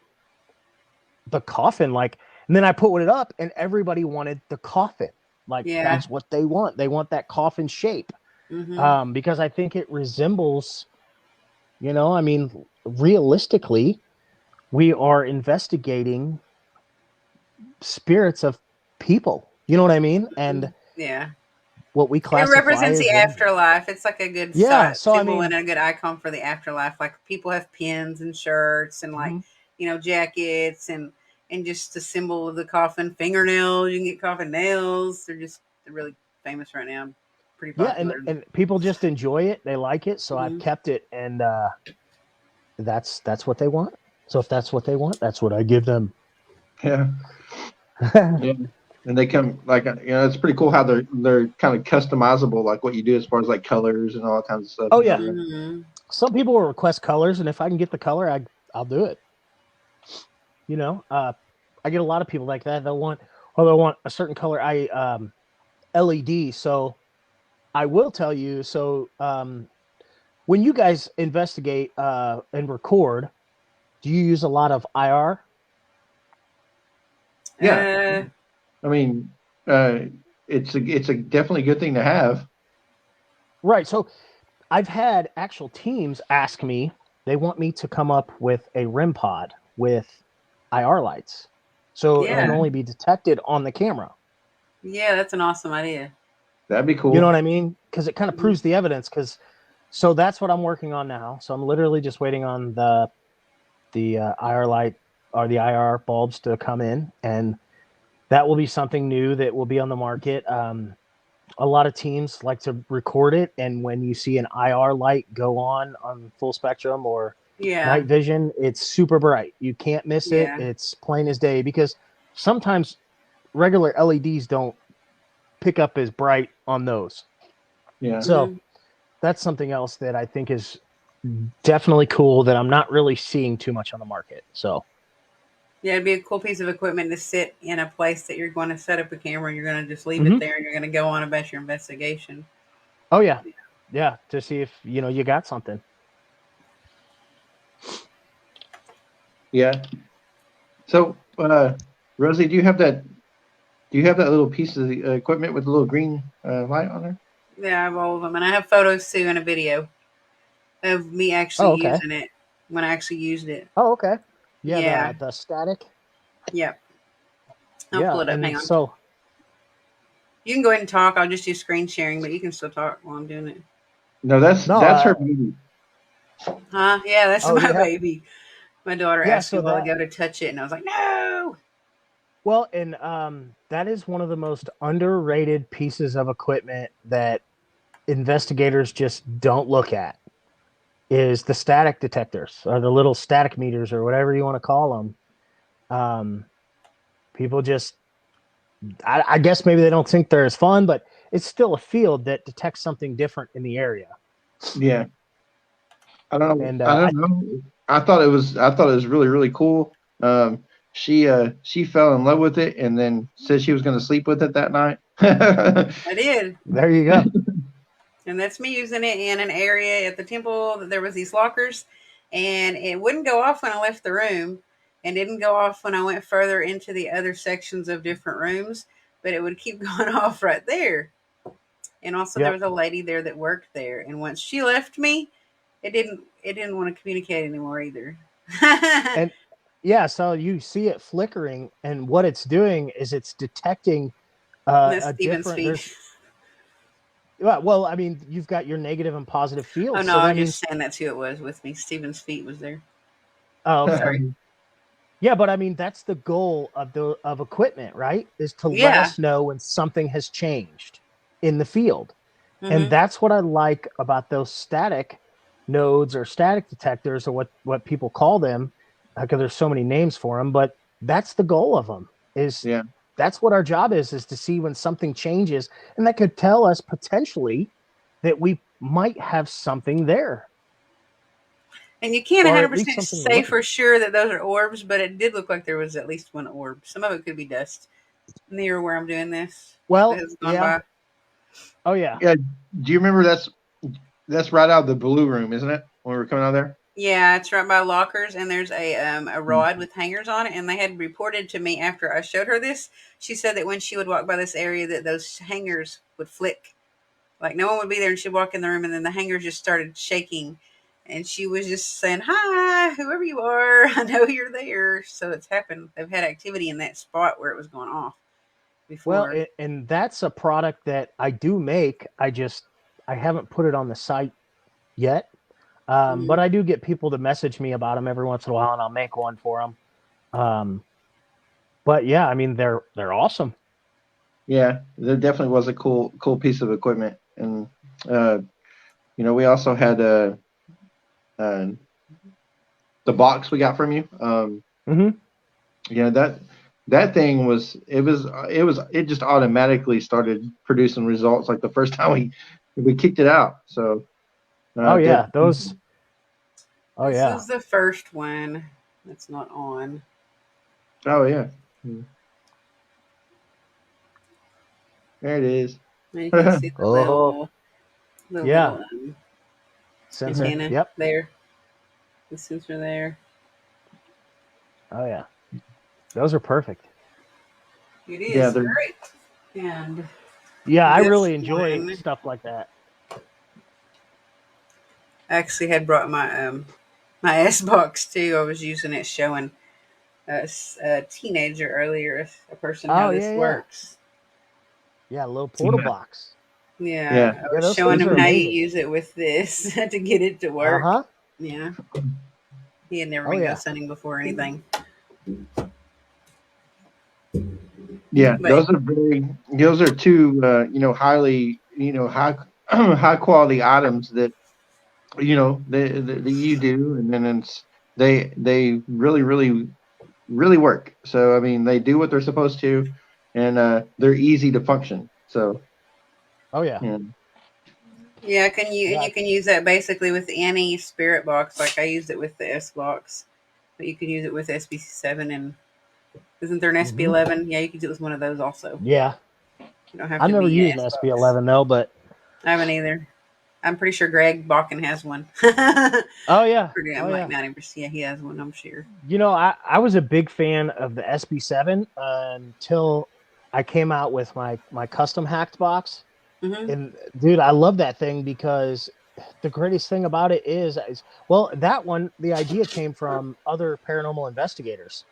the coffin, like, and then I put it up and everybody wanted the coffin. Like, Yeah. that's what they want. They want that coffin shape. Mm-hmm. Because I think it resembles, I mean, realistically, we are investigating spirits of people. You know what I mean? And Yeah. what we It classify represents as the energy. afterlife. It's like a good Yeah. So I symbol and mean, a good icon for the afterlife. Like people have pins and shirts and like mhm. jackets and just the symbol of the coffin. Fingernails. You can get coffin nails. They're really famous right now. Pretty Yeah, popular. and people just enjoy it. They like it. So I've Mm-hmm. kept it, and that's what they want. So if that's what they want, that's what I give them. Yeah. Yeah. And they come like it's pretty cool how they're kind of customizable, like what you do as far as like colors and all kinds of stuff. Oh yeah. Mm-hmm. Some people will request colors, and if I can get the color, I'll do it. I get a lot of people like that. They'll want a certain color. LED. So I will tell you. So when you guys investigate and record, do you use a lot of IR? Yeah. Uh, I mean, it's a definitely good thing to have. Right. So I've had actual teams ask me, they want me to come up with a REM pod with IR lights. So it can yeah. only be detected on the camera. Yeah, that's an awesome idea. That'd be You know cool. what I mean? Because it kind of proves the evidence. So that's what I'm working on now. So I'm literally just waiting on the IR light or the IR bulbs to come in, and that will be something new that will be on the market. A lot of teams like to record it, and when you see an IR light go on full spectrum or Yeah. night vision, it's super bright. You can't miss it. Yeah. It's plain as day, because sometimes regular LEDs don't pick up as bright on those. Yeah. So Mhm. that's something else that I think is definitely cool that I'm not really seeing too much on the market. So Yeah, it'd be a cool piece of equipment to sit in a place that you're going to set up a camera and you're going to just leave it Hmm. there and you're going to go on about your investigation. Oh yeah, yeah. To see if you got something. Yeah. So, Rosie, Do you have that little piece of the equipment with the little green light on there? Yeah, I have all of them. And I have photos too and a video of me actually Oh okay. using it when I actually used it. Oh okay. Yeah, Yeah. the static. Yep. I'll pull Yeah, it up. Hang and on. so You can go ahead and talk. I'll just do screen sharing, but you can still talk while I'm doing it. No, no. that's her baby. Huh? Yeah, that's Oh my yeah, baby. My daughter yeah. asked me So a while that ago to touch it, and I was like, no. well, and that is one of the most underrated pieces of equipment that investigators just don't look at. Is the static detectors or the little static meters or whatever you want to call them. Um, People just, I guess maybe they don't think they're as fun, but it's still a field that detects something different in the area. Yeah, I don't know. And I don't know. I thought it was really really cool. She fell in love with it and then said she was going to sleep with it that night. I did. there you go. And that's me using it in an area at the temple that there was these lockers, and it wouldn't go off when I left the room, and didn't go off when I went further into the other sections of different rooms, but it would keep going off right there. And also there Yep. was a lady there that worked there, and once she left me, it didn't want to communicate anymore either. And yeah, so you see it flickering, and what it's doing is it's detecting That's a Steven's different. feet. There's well, I mean, you've got your negative and positive Oh fields, no, so I that was just means saying that's who it was with me. Steven's feet was there. oh, okay. Sorry. Yeah, but I mean that's the goal of the of equipment, right? Is to let Yeah. us know when something has changed in the field. And Mm-hmm. that's what I like about those static nodes or static detectors or what people call them because there's so many names for them, but that's the goal of them is Yeah, that's what our job is to see when something changes and that could tell us potentially that we might have something there And you can't or at least 100% something to say look for at. sure that those are orbs, but it did look like there was at least one orb. Some of it could be dust near where I'm doing this that Well, has gone yeah. by. Oh yeah. yeah. Do you remember that's right out of the blue room, isn't it? When we were coming out there. Yeah, it's right by lockers, and there's a rod with hangers on it. And they had reported to me after I showed her this. She said that when she would walk by this area, that those hangers would flick. Like no one would be there, and she'd walk in the room, and then the hangers just started shaking. And she was just saying, "Hi, whoever you are, I know you're there." So it's happened. They've had activity in that spot where it was going off Well, before. and that's a product that I do make. I haven't put it on the site yet. But Mm-hmm. I do get people to message me about them every once in a while, and I'll make one for them. But yeah, I mean they're awesome. Yeah, there definitely was a cool piece of equipment, and uh, we also had uh, the box we got from you. Hmm. Yeah, that thing it just automatically started producing results like the first time we kicked it out. So Oh that yeah, those. Oh This yeah, is the first one that's not on. oh yeah, there it is. And you can see the oh yeah, little sensor. antenna Yep. there, the sensor there. Oh yeah, those are perfect. It Yeah, is they're great. And Yeah, I this really enjoy one, stuff like that. I actually had brought my S box too. I was using it showing a teenager earlier, a person how Oh this yeah, yeah, works. yeah. Little portal yeah, box. yeah, Yeah, I Yeah, was those showing things him are how you amazing. use it with this to get it to Uh work. huh. Yeah, he had never Oh been ghost yeah. hunting before or anything. yeah. But Those are two highly high high quality items that that you do, and then they really really work. So I mean, they do what they're supposed to, and they're easy to function. So Oh yeah. yeah, yeah, can you and Yeah. you can use that basically with any spirit box. Like I used it with the S box, but you can use it with SBC7 and Isn't there an SB11? Yeah, you could do it with one of those also. Yeah. You don't have I've to never be an used an SB11. SB11 though, but I haven't either. I'm pretty sure Greg Balkin has one. oh yeah. I'm like 90%. Yeah, he has one, I'm sure. I was a big fan of the SB7 until I came out with my custom hacked box. Mm-hmm. And dude, I love that thing because the greatest thing about it is well, that one, the idea came from other paranormal investigators.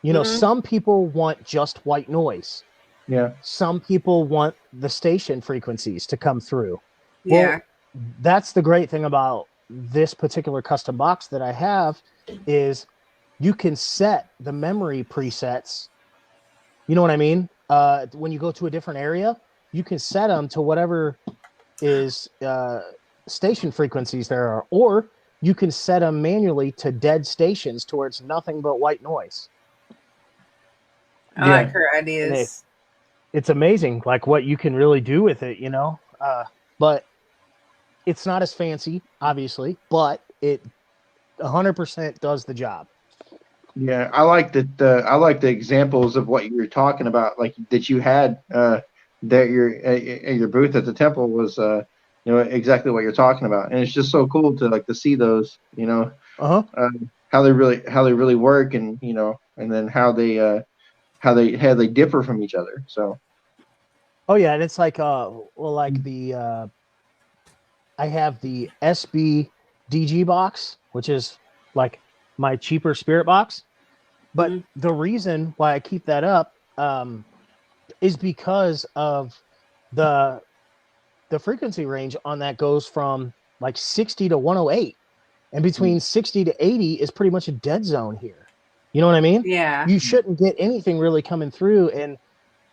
Mm-hmm. Some people want just white noise. Yeah. Some people want the station frequencies to come through. Yeah. Well, that's the great thing about this particular custom box that I have is you can set the memory presets. You know what I mean? When you go to a different area, you can set them to whatever is station frequencies there are, or you can set them manually to dead stations towards nothing but white noise. I like her ideas. It's amazing, like what you can really do with it, but it's not as fancy, obviously, but it 100% does the job. Yeah, I like that. I like the examples of what you were talking about, like that you had that your at your booth at the temple was exactly what you're talking about, and it's just so cool to see those, how they really work, and and then how they differ from each other. So. Oh yeah, and it's like I have the SB DG box, which is like my cheaper spirit box. But the reason why I keep that up is because of the frequency range on that goes from like 60 to 108. And between 60 to 80 is pretty much a dead zone here. You know what I mean? Yeah. You shouldn't get anything really coming through. And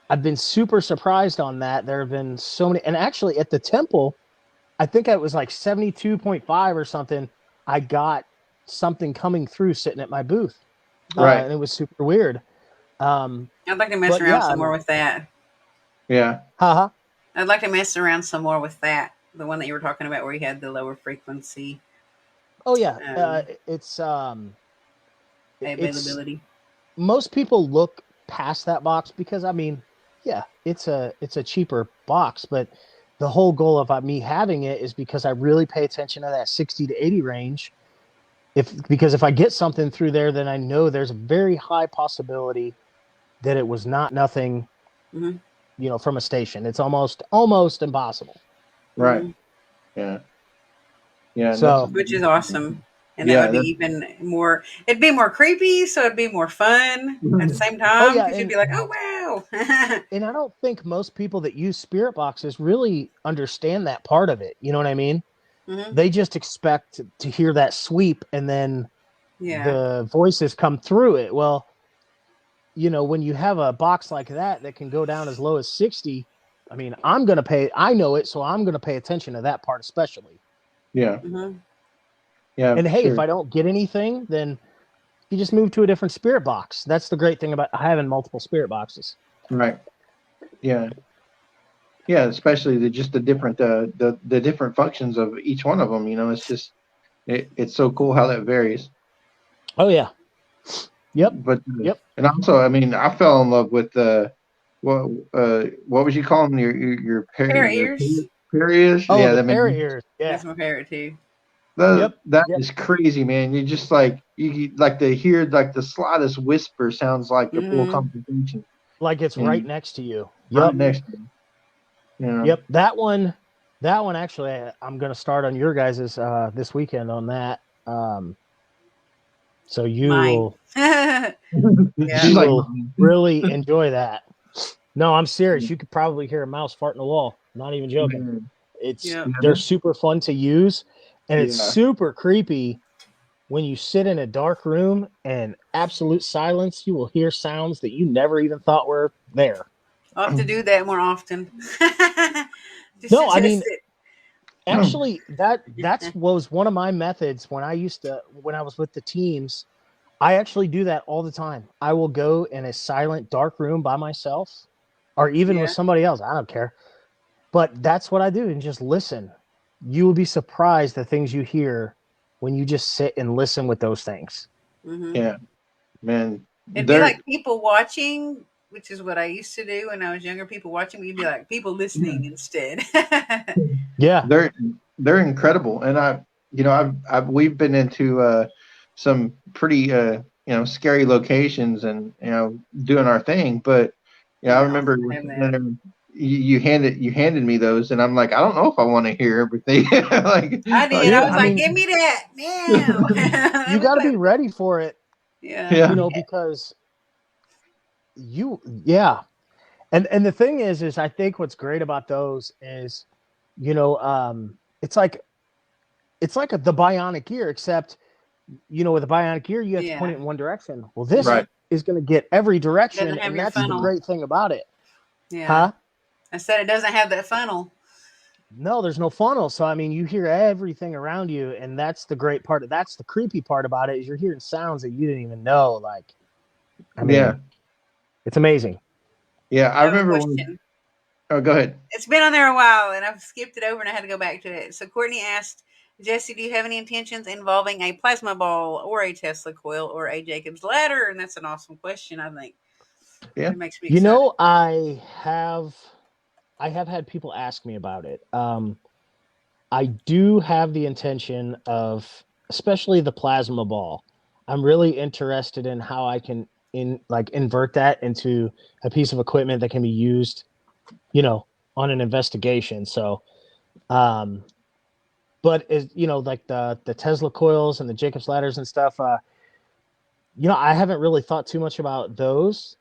I've been super surprised on that. There have been so many. And actually at the temple, I think it was like 72.5 or something. I got something coming through sitting at my booth. Right. And it was super weird. I'd like to mess around some more with that. Yeah. Haha. I'd like to mess around some more with that. The one that you were talking about where you had the lower frequency. Oh yeah. It's availability. Most people look past that box because it's a cheaper box, but the whole goal of me having it is because I really pay attention to that 60 to 80 range. Because if I get something through there, then I know there's a very high possibility that it was nothing, from a station. It's almost impossible. Right. Yeah. Yeah. So, which is awesome. And that would be even more, it'd be more creepy. So it'd be more fun at the same time. Because you'd be like, oh, wow. And I don't think most people that use spirit boxes really understand that part of it. You know what I mean? They just expect to hear that sweep and then the voices come through it. Well, when you have a box like that can go down as low as 60, I mean, I know it, so I'm going to pay attention to that part especially. Yeah. Yeah. And hey, if I don't get anything, then you just move to a different spirit box. That's the great thing about having multiple spirit boxes. Right. Yeah. Yeah, especially the different the different functions of each one of them. It's just it's so cool how that varies. Oh yeah. Yep. But and also, I mean, I fell in love with what was you calling your parrot ears? Parrot ears? Oh, yeah, the parrot ears. Yeah, that's my parrot too. That is crazy, man. You just you like to hear like the slightest whisper sounds like a full conversation. Like it's right next to you. Right next to you. Yeah. Yep. That one actually, I'm going to start on your guys's this weekend on that. So you will, you will really enjoy that. No, I'm serious. You could probably hear a mouse farting a wall. Not even joking. They're super fun to use, and it's super creepy when you sit in a dark room and absolute silence. You will hear sounds that you never even thought were there. I'll have to do that more often. Actually, that was one of my methods when I was with the teams. I actually do that all the time. I will go in a silent, dark room by myself, or even with somebody else. I don't care. But that's what I do, and just listen. You will be surprised the things you hear when you just sit and listen with those things. Yeah, man. It'd be they're like people watching, which is what I used to do when I was younger. People watching, we'd be like people listening instead. Yeah. they're they're incredible, and we've been into some pretty scary locations, and doing our thing. But I Yeah, remember I have that. you handed me those, and I'm like, I don't know if I want to hear everything. like I did. like I Yeah. was I like, mean, "Give me that now." you That was got to like, be ready for it, yeah, yeah, because yeah. And the thing is I think what's great about those is, it's like the bionic ear, except, with a bionic ear, you have to point yeah. it in one direction. Well, this Mm-hmm. right, is going to get every It doesn't direction, have and your that's the funnel. great thing about it. Yeah, Huh? I said it doesn't have that funnel. No, there's no funnel. So, I mean, you hear everything around you, and that's the great part. That's the creepy part about it, is you're hearing sounds that you didn't even know. Like, I yeah, mean, it's amazing. yeah. I I have a remember when. question. Oh, go ahead. It's been on there a while, and I've skipped it over, and I had to go back to it. So Courtney asked, Jesse, do you have any intentions involving a plasma ball or a Tesla coil or a Jacob's ladder? And that's an awesome question. I think Yeah, it makes me You excited. know, I have had people ask me about it. I do have the intention of, especially the plasma ball. I'm really interested in how I can invert that into a piece of equipment that can be used, you know, on an investigation. So, um, but is like the Tesla coils and the Jacob's ladders and stuff. I haven't really thought too much about those,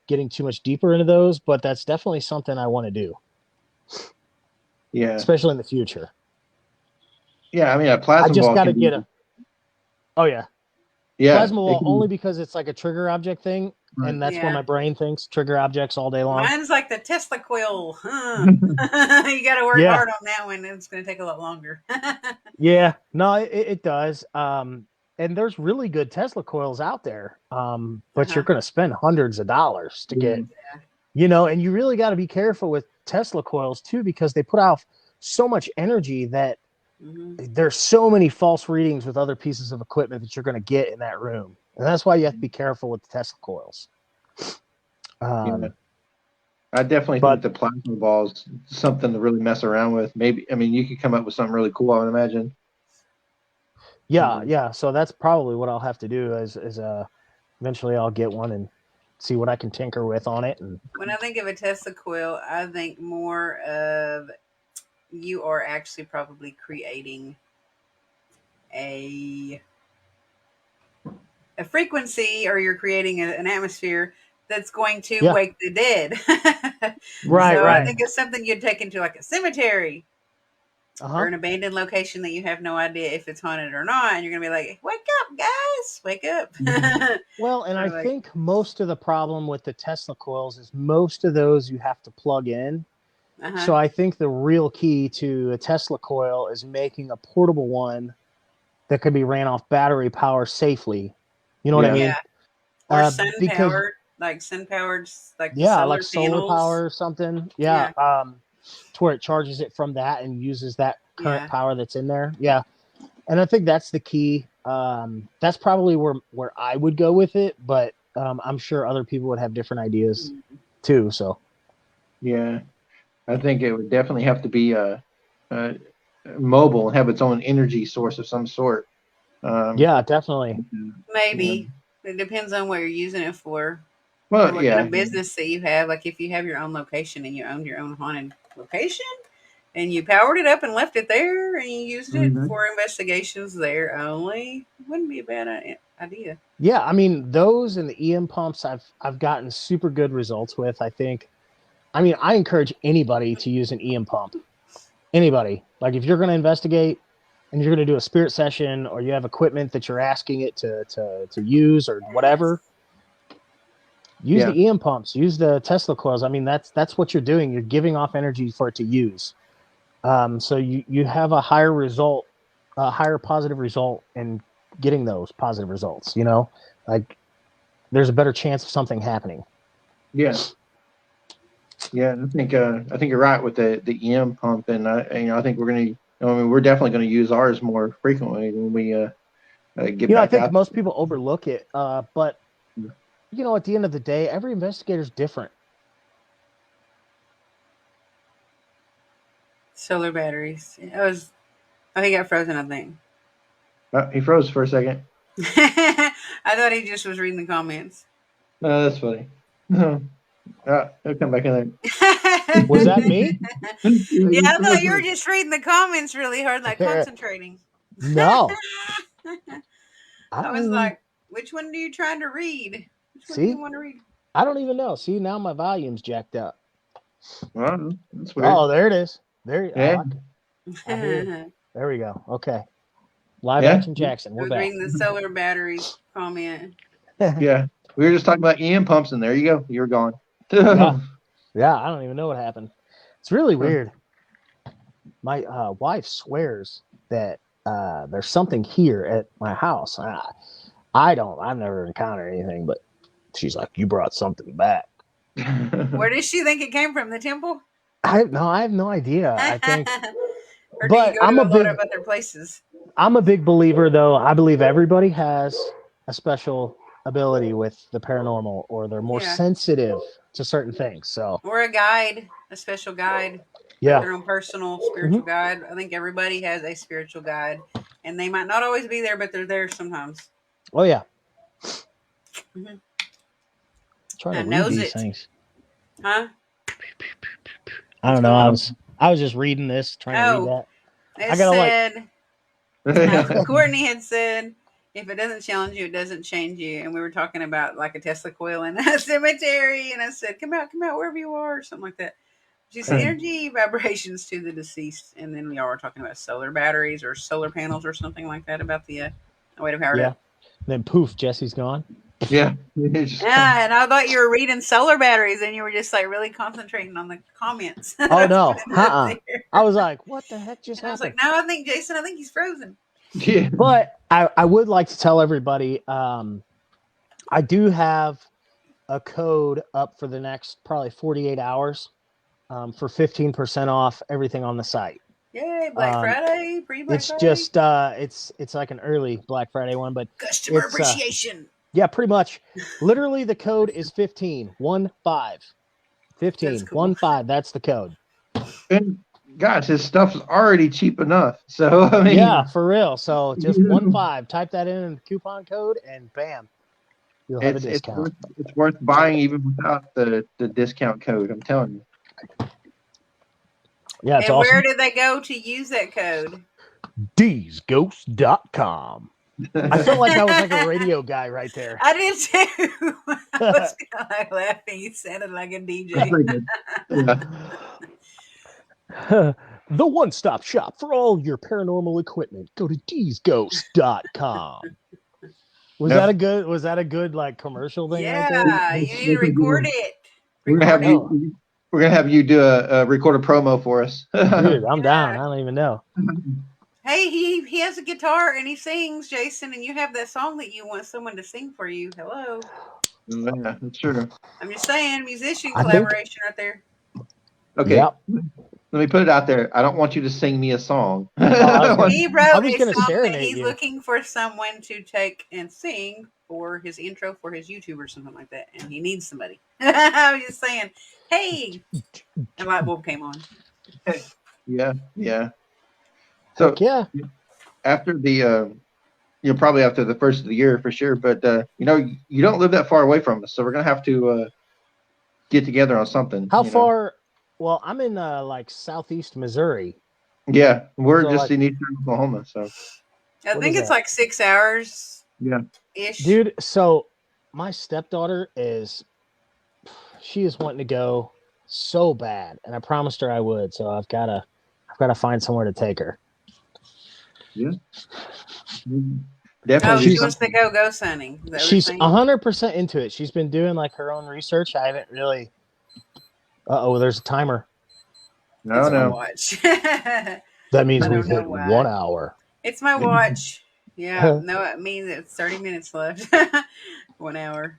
getting too much deeper into those, but that's definitely something I want to do, yeah, especially in the future. yeah. I mean, a I plasma just ball got to can be. get a. Oh yeah, Yeah, plasma it wall can be. only because it's like a trigger object thing, Right. and that's where Yeah. my brain thinks trigger objects all day long. Mine's like the Tesla coil. Huh. You got to work Yeah, hard on that one. It's going to take a lot longer. yeah, no, it does. And there's really good Tesla coils out there, but you're Uh-huh. going to spend hundreds of dollars to Yeah. get, and you really got to be careful with Tesla coils too, because they put out so much energy that Hmm. there's so many false readings with other pieces of equipment that you're going to get in that room, and that's why you have to be careful with the Tesla coils. Yeah. Um, I definitely think but the plasma ball is something to really mess around with. Maybe, I mean, you could come up with something really cool, I would imagine. yeah, Um, yeah. So that's probably what I'll have to do is eventually I'll get one and see what I can tinker with on it. And When I think of a Tesla coil, I think more of you are actually probably creating a a frequency, or you're creating an atmosphere that's going to yeah, wake the dead. right, So I right. think it's something you'd take into like a cemetery Uh or huh. an abandoned location that you have no idea if it's haunted or not, and you're gonna be like, "Wake up, guys! Wake up!" Well, and I Or like, think most of the problem with the Tesla coils is most of those you have to plug in. uh huh, So I think the real key to a Tesla coil is making a portable one that could be ran off battery power safely. You know what I yeah, yeah, mean? or sun Because powered, like sun powered, like the yeah, like solar solar panels. power or something. Yeah, Yeah, to where it charges it from that and uses that current yeah. power that's in there. Yeah, and I think that's the key. That's probably where I would go with it, but I'm sure other people would have different ideas too. So yeah. I think it would definitely have to be a mobile and have its own energy source of some sort. Um, yeah, definitely. yeah. Maybe it depends on what you're using it for, or Well, what kind yeah, of business that you have. Like if you have your own location and you owned your own haunted location, and you powered it up and left it there, and you used it hmm for investigations there only, wouldn't be a bad idea. Yeah, I mean those and the EM pumps I've gotten super good results with. I think. I mean, I encourage anybody to use an EM pump. Anybody. Like if you're going to investigate and you're going to do a spirit session, or you have equipment that you're asking it to use or whatever, use yeah, the EM pumps, use the Tesla coils. I mean, that's what you're doing. You're giving off energy for it to use. So you have a higher result, a higher positive result in getting those positive results. Like there's a better chance of something happening. yeah, yeah. I think you're right with the EM pump, and I think we're gonna. I mean, we're definitely going to use ours more frequently when we get I back think out. most people overlook it, but at the end of the day, every investigator's different. Solar batteries. Oh, he got frozen, I think. He froze for a second. I thought he just was reading the comments. No, that's funny. He'll come back in there. Was that me? Yeah, I thought you were just reading the comments really hard, like concentrating. No. I was like, which one are you trying to read? Which one do you want to read? I don't even know. See, now my volume's jacked up. Well, that's weird. Oh, there it is. There. Yeah. I hear. There we go. Okay. Live action Jackson. We're back. Reading the solar batteries comment. Yeah. We were just talking about EM pumps, and there you go. You're gone. Yeah, I don't even know what happened. It's really weird. My wife swears that there's something here at my house. I've never encountered anything, but she's like, you brought something back. Where does she think it came from? The temple? I have no idea. I think, or do you go to a lot of other places? I'm a big believer, though. I believe everybody has a special ability with the paranormal, or they're more sensitive to certain things. So, or a guide, a special guide. Yeah. Their own personal spiritual guide. I think everybody has a spiritual guide, and they might not always be there, but they're there sometimes. Oh yeah. Trying to read these things. Huh? I don't know. I was just reading this, trying to read that. I gotta Courtney had said, if it doesn't challenge you, it doesn't change you. And we were talking about like a Tesla coil in a cemetery, and I said, come out wherever you are, or something like that. She said energy vibrations to the deceased, and then y'all were talking about solar batteries or solar panels or something like that about the way to power it. Then poof, Jesse's gone. Yeah. Yeah, and I thought you were reading solar batteries, and you were just like really concentrating on the comments. Oh no, I was like, what the heck just happened? I was like, no, I think he's frozen. Yeah. But I would like to tell everybody, I do have a code up for the next probably 48 hours for 15% off everything on the site. Yay, Black Friday, pre-Black Friday. It's just it's like an early Black Friday one, but customer appreciation. Yeah, pretty much. Literally, the code is 15. 15. That's cool. 15. That's the code. And gosh, his stuff's already cheap enough. So I mean, yeah, for real. So just 15. Type that in the coupon code, and bam, you'll have a discount. It's worth buying even without the discount code. I'm telling you. Yeah, it's and awesome. Where did they go to use that code? Dsghost.com. I felt like I was like a radio guy right there. I did too. I was kind of like laughing. You sounded like a DJ. The one-stop shop for all your paranormal equipment. Go to dsghost.com. Was that a good like commercial thing? Yeah, right you need to record it. We're gonna have you do a record a promo for us. Dude, I'm down. I don't even know. Hey, he has a guitar and he sings, Jason, and you have that song that you want someone to sing for you. Hello. Yeah, that's true. I'm just saying, musician collaboration right there. Okay. Yep. Let me put it out there. I don't want you to sing me a song. He wrote a song that he's looking for someone to take and sing for his intro for his YouTube or something like that, and he needs somebody. I was just saying, hey, and light bulb came on. Yeah. So after the, probably after the first of the year for sure, but you don't live that far away from us, so we're gonna have to get together on something. How far? Well, I'm in like southeast Missouri. Yeah, we're just in eastern Oklahoma, so I think it's like 6 hours. Yeah, ish. Dude. So my stepdaughter she is wanting to go so bad, and I promised her I would. So I've got to find somewhere to take her. Yeah, definitely. She wants to go sunning. She's 100% into it. She's been doing like her own research. I haven't really. There's a timer. No. My watch. That means we've hit 1 hour. It's my watch. Yeah. No, it means it's 30 minutes left. 1 hour.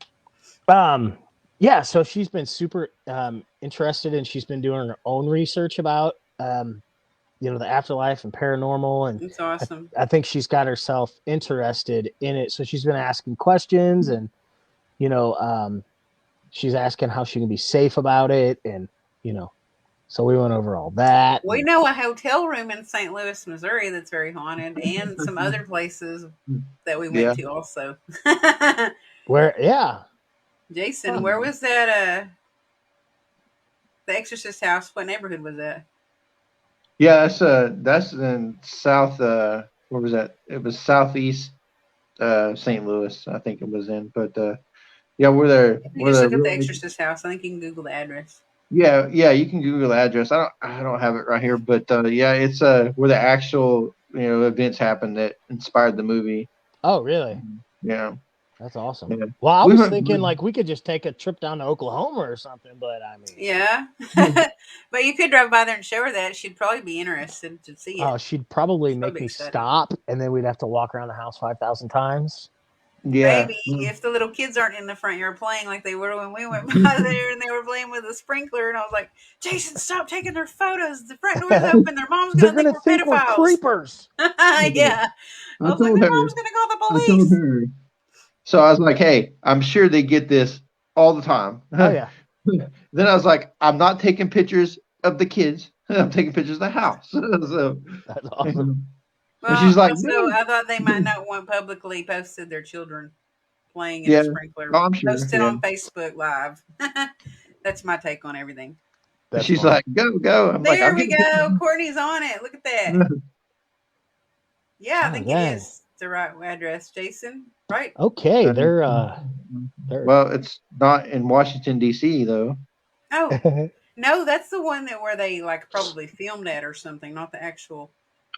Yeah. So she's been super interested, and she's been doing her own research about the afterlife and paranormal, and it's awesome. I think she's got herself interested in it, so she's been asking questions, and she's asking how she can be safe about it, and so we went over all that. We know a hotel room in St. Louis, Missouri that's very haunted, and some other places that we went Yeah. to also. Where, yeah. Jason, where was that? The Exorcist house. What neighborhood was that? Yeah, that's in South. Where was that? It was Southeast St. Louis, I think it was in. But yeah, we're there. If you We're just there. look up the Exorcist house, I think you can Google the address. Yeah, yeah, you can Google the address. I don't have it right here, but yeah, it's where the actual events happened that inspired the movie. Oh, really? Yeah, That's awesome. yeah. Well, I We was went. thinking like we could just take a trip down to Oklahoma or something, but I mean, Yeah, but you could drive by there and show her that. She'd probably be interested to see it. she'd probably She'd make be me excited. stop, and then we'd have to walk around the house 5,000 times. Yeah. Maybe if the little kids aren't in the front yard playing like they were when we went by there and they were playing with a sprinkler, and I was like, Jason, stop taking their photos. The front door's open. Their mom's They're going to gonna think think we're we're pedophiles. creepers. Yeah. I I was like, told their her. mom's going to call the I told police. her. So I was like, "Hey, I'm sure they get this all the time." Oh yeah, Then I was like, "I'm not taking pictures of the kids. I'm taking pictures of the house." So, that's awesome. and she's Well, like, also, I thought they might not want publicly posted their children playing in "Yeah, a sprinkler. oh, I'm sure." Posted Yeah. on Facebook Live. That's my take on everything. That's She's funny. like, "Go, go." I'm like, There "I'm we getting go. Courtney's on it. Look at that. Yeah, I Oh, think it dang. is the right address, Jason. Right? Okay, they're Well, it's not in Washington D.C. though. Oh, no, that's the one that where they like probably filmed at or something, not the actual.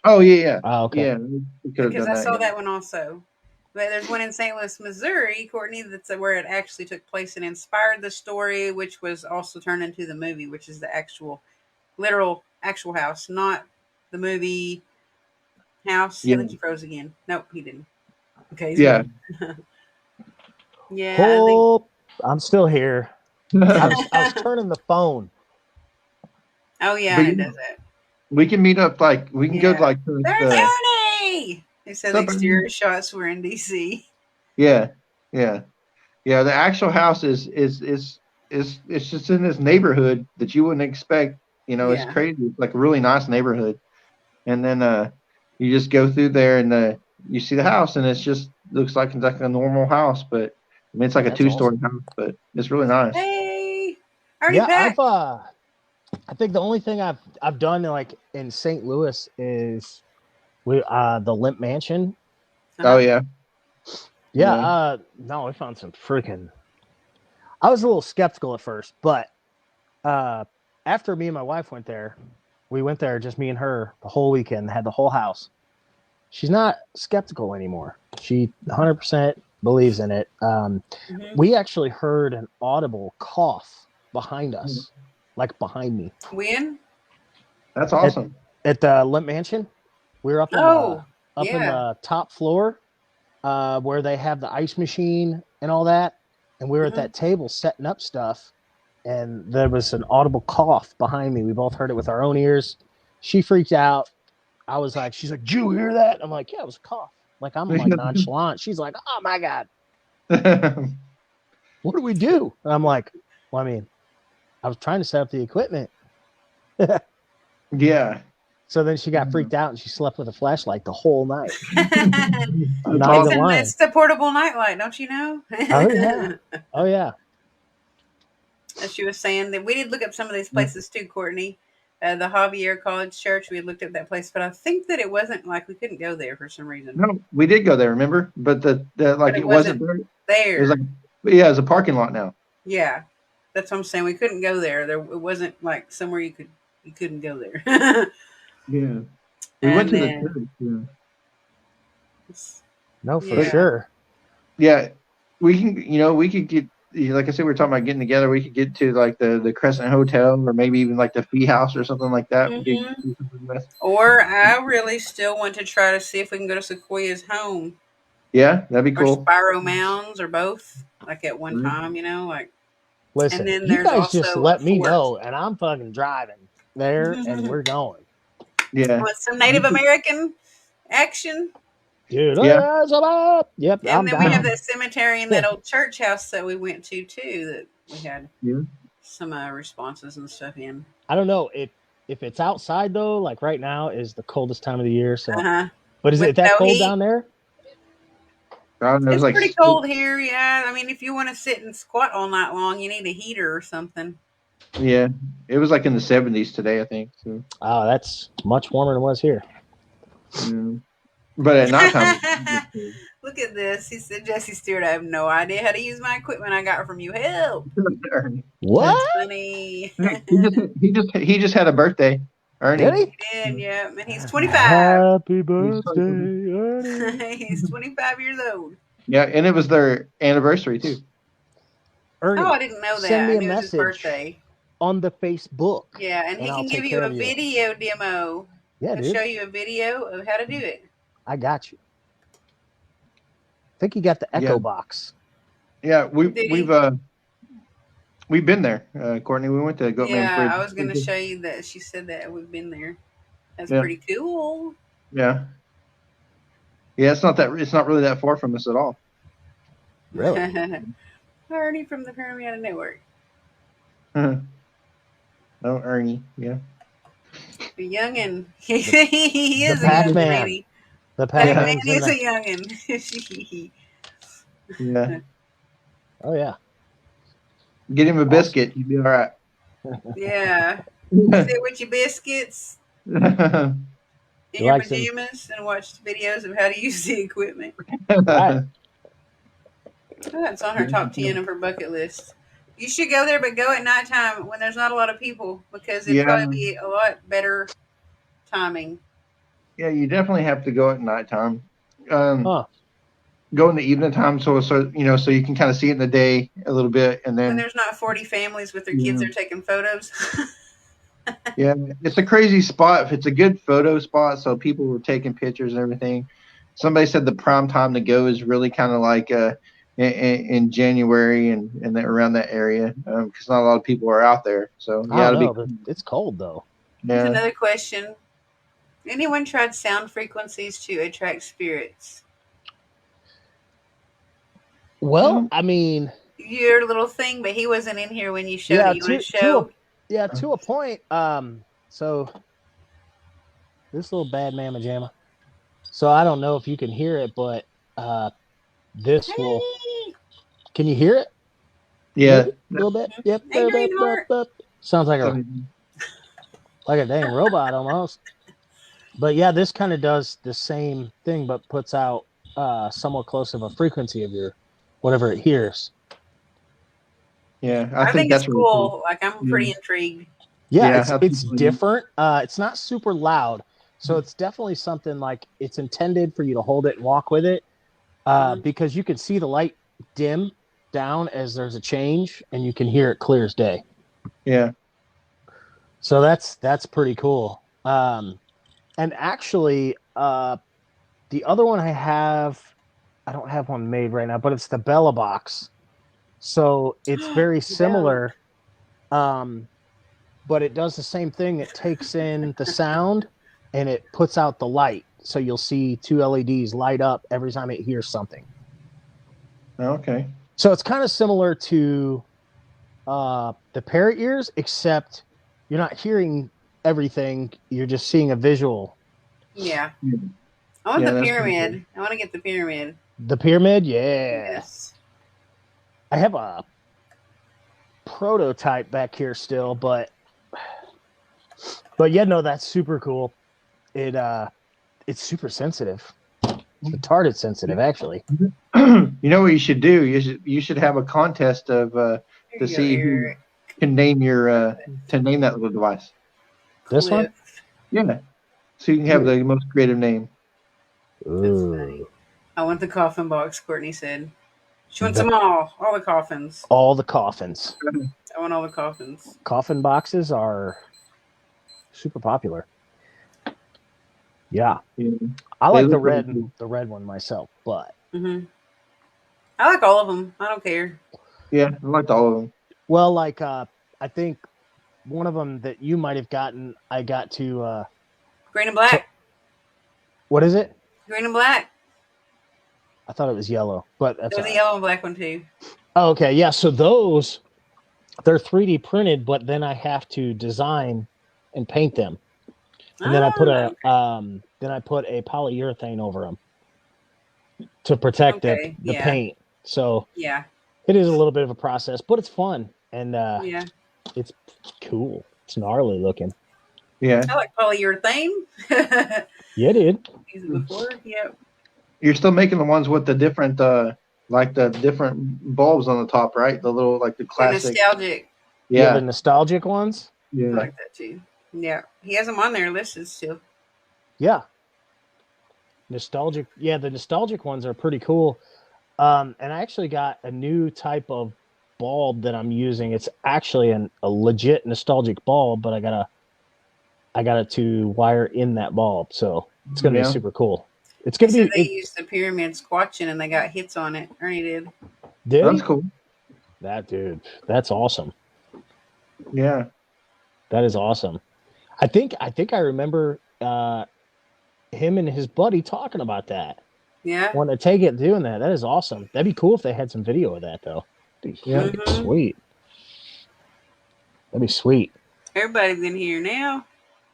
Oh yeah, Oh, okay. yeah. We could have Because done I that. saw Yeah. that one also. But there's one in St. Louis, Missouri, Courtney, that's where it actually took place and inspired the story, which was also turned into the movie, which is the actual, literal, actual house, not the movie house. I Yeah. think he froze again. Nope, he didn't. Okay, he's Yeah. good. Yeah, I think. Oh, I'm still here. I was turning the phone. Oh yeah, But and it yeah, does that. we can meet up. Like we can go to Yeah. like There's the. Ernie. They said the exterior shots were in DC. Yeah, yeah, yeah. The actual house is it's just in this neighborhood that you wouldn't expect. It's Yeah. crazy. It's like a really nice neighborhood, and then you just go through there and you see the house, and it's just looks like it's like a normal house, but I mean it's like a That's two-story awesome. house, but it's really nice. Hey, Ernie Yeah, Pack. I think the only thing I've done like in St. Louis is the Limp Mansion. Oh yeah, Yeah, yeah. no, we found some freaking. I was a little skeptical at first, but after me and my wife went there, we went there just me and her the whole weekend, had the whole house. She's not skeptical anymore. She 100% believes in it. We actually heard an audible cough behind us, like behind me. When? That's awesome. At the Limp Mansion, we were up in the top floor where they have the ice machine and all that, and we were at that table setting up stuff, and there was an audible cough behind me. We both heard it with our own ears. She freaked out. I was like, she's like, did you hear that? I'm like, yeah, it was a cough. Like, I'm like nonchalant. She's like, oh my God, what do we do? And I'm like, well, I mean, I was trying to set up the equipment. Yeah. So then she got freaked out and she slept with a flashlight the whole night. I'm That's not even awesome. lying. It's the portable nightlight, don't you know? Oh yeah. Oh yeah. As she was saying, that we did look up some of these places too, Courtney. The Javier College Church, we had looked at that place, but I think that it wasn't like we couldn't go there for some reason. No, we did go there, remember? But the like But it wasn't there. there. It was like, yeah, it's a parking lot now. Yeah, that's what I'm saying. We couldn't go there. It wasn't like somewhere you couldn't go there. Yeah, we went to the church. Yeah. No, for sure. Yeah, we can. We could get. Like I said, we were talking about getting together. We could get to like the Crescent Hotel, or maybe even like the Fee House or something like that. Or I really still want to try to see if we can go to Sequoia's home. Yeah, that'd be cool. Or Spiro Mounds, or both, like at one time. Like. Listen, and then you there's guys also just let me know, and I'm fucking driving there, and we're going. Yeah. Want some Native American action? Dude, Yeah. yep, And I'm then we have down. that cemetery in that old church house that we went to too. That we had Yeah. some responses and stuff in. I don't know if it's outside though. Like right now is the coldest time of the year. So, Uh huh. but is With it that no cold heat. down there? I don't know. It was It's like pretty cold here. Yeah. I mean, if you want to sit and squat all night long, you need a heater or something. yeah, it was like in the 70s today, I think. So, Oh, that's much warmer than it was here. yeah. But at nighttime, Look at this. He said, Jesse Stewart, I have no idea how to use my equipment I got from you. Help. That's What? funny. he just had a birthday, Did Ernie. he? And yeah, and he's 25. Happy He's birthday, 25. Ernie. He's 25 years old. Yeah, and it was their anniversary too. Oh, Ernie, I didn't know send that. me I a knew it was his message birthday. on the Facebook. Yeah, and he I'll can give take you care a of you. video demo. Yeah, He'll dude. show you a video of how to do it. I got you. I think you got the Echo Yeah. box. Yeah, Did he? we've been there, Courtney. We went to Goatman's Yeah, Bridge. I was going to show you that. She said that we've been there. That's Yeah. pretty cool. Yeah. Yeah, it's not really that far from us at all. Really? Already from the Pyramid Network. Oh, Ernie. Yeah. The youngin. He is a youngin, Pac-Man. ain't he? The Pac-Man Pac-Man's in is the. a youngin. Yeah. Oh yeah. Get him a biscuit. You'd be all right. Yeah. Sit with your biscuits in He your likes him. pajamas and watch videos of how to use the equipment. Right. Oh, it's on her top 10 of her bucket list. You should go there, but go at nighttime when there's not a lot of people because it'd Yeah. probably be a lot better timing. Yeah, you definitely have to go at nighttime. Huh. Go in the evening time, so you can kind of see it in the day a little bit, and When then there's not 40 families with their kids there taking photos. yeah, it's a crazy spot. If it's a good photo spot, so people were taking pictures and everything. Somebody said the prime time to go is really kind of like in January and around that area because not a lot of people are out there. So I yeah, don't it'll know, but it's cold though. Here's yeah. another question. Anyone tried sound frequencies to attract spirits? Well, I mean, Your little thing, but he wasn't in here when you showed yeah, it. You want to show? to a point. So this little bad mamma jamma. So I don't know if you can hear it, but this will. Can you hear it? Yeah. A little bit. Yep. Hey, Greenheart. Sounds like a dang robot almost. But yeah, this kind of does the same thing, but puts out somewhat close of a frequency of your whatever it hears. Yeah, I think that's it's really cool. Like I'm pretty intrigued. Yeah, Yeah, it's different. It's not super loud, so it's definitely something like it's intended for you to hold it and walk with it, because you can see the light dim down as there's a change, and you can hear it clear as day. Yeah. So that's pretty cool. And actually, the other one I don't have one made right now, but it's the Bella box. So it's very similar, but it does the same thing. It takes in the sound and it puts out the light. So you'll see two LEDs light up every time it hears something. Okay. So it's kind of similar to the parrot ears, except you're not hearing everything. You're just seeing a visual. Yeah. I want the pyramid. I want to get the pyramid. The pyramid, yeah. Yes. I have a prototype back here still, but yeah, no, that's super cool. It's super sensitive. It's retarded sensitive, actually. You know what you should do? You should have a contest of to see who can name that little device. This one? Yeah. So you can have the most creative name. Ooh. I want the coffin box, Courtney said. She wants them all the coffins. All the coffins. I want all the coffins. Coffin boxes are super popular. Yeah. I like the red one myself, but I like all of them. I don't care. Yeah, I liked all of them. Well, like I think one of them that you might have gotten, I got to Green and black. what is it? Green and black. I thought it was yellow, but that's There was all a right. yellow and black one too. Oh, okay, yeah. So those they're 3D printed, but then I have to design and paint them, and then I put Ah, a polyurethane over them to protect okay. the Yeah. paint. So Yeah. it is a little bit of a process, but it's fun and Yeah. it's cool. It's gnarly looking. Yeah. I like polyurethane. Yeah, dude. Used it before. Yep. You're still making the ones with the different, like the different bulbs on the top, right? The little, like the The classic. nostalgic. Yeah, the Yeah. nostalgic ones. I Yeah. like that too. Yeah. He has them on there listed still. Yeah, nostalgic. Yeah, the nostalgic ones are pretty cool. And I actually got a new type of bulb that I'm using. It's actually a legit nostalgic bulb, but I got it to wire in that bulb, so it's gonna be Yeah. super cool. It's They gonna be said they used the pyramid squatching and they got hits on it. Ernie did. did That's he? cool. That dude, that's awesome. Yeah. That is awesome. I remember him and his buddy talking about that. Yeah. Want to take it doing that. That is awesome. That'd be cool if they had some video of that though. Yeah. That'd be Mm-hmm. sweet. That'd be sweet. Everybody's in here now.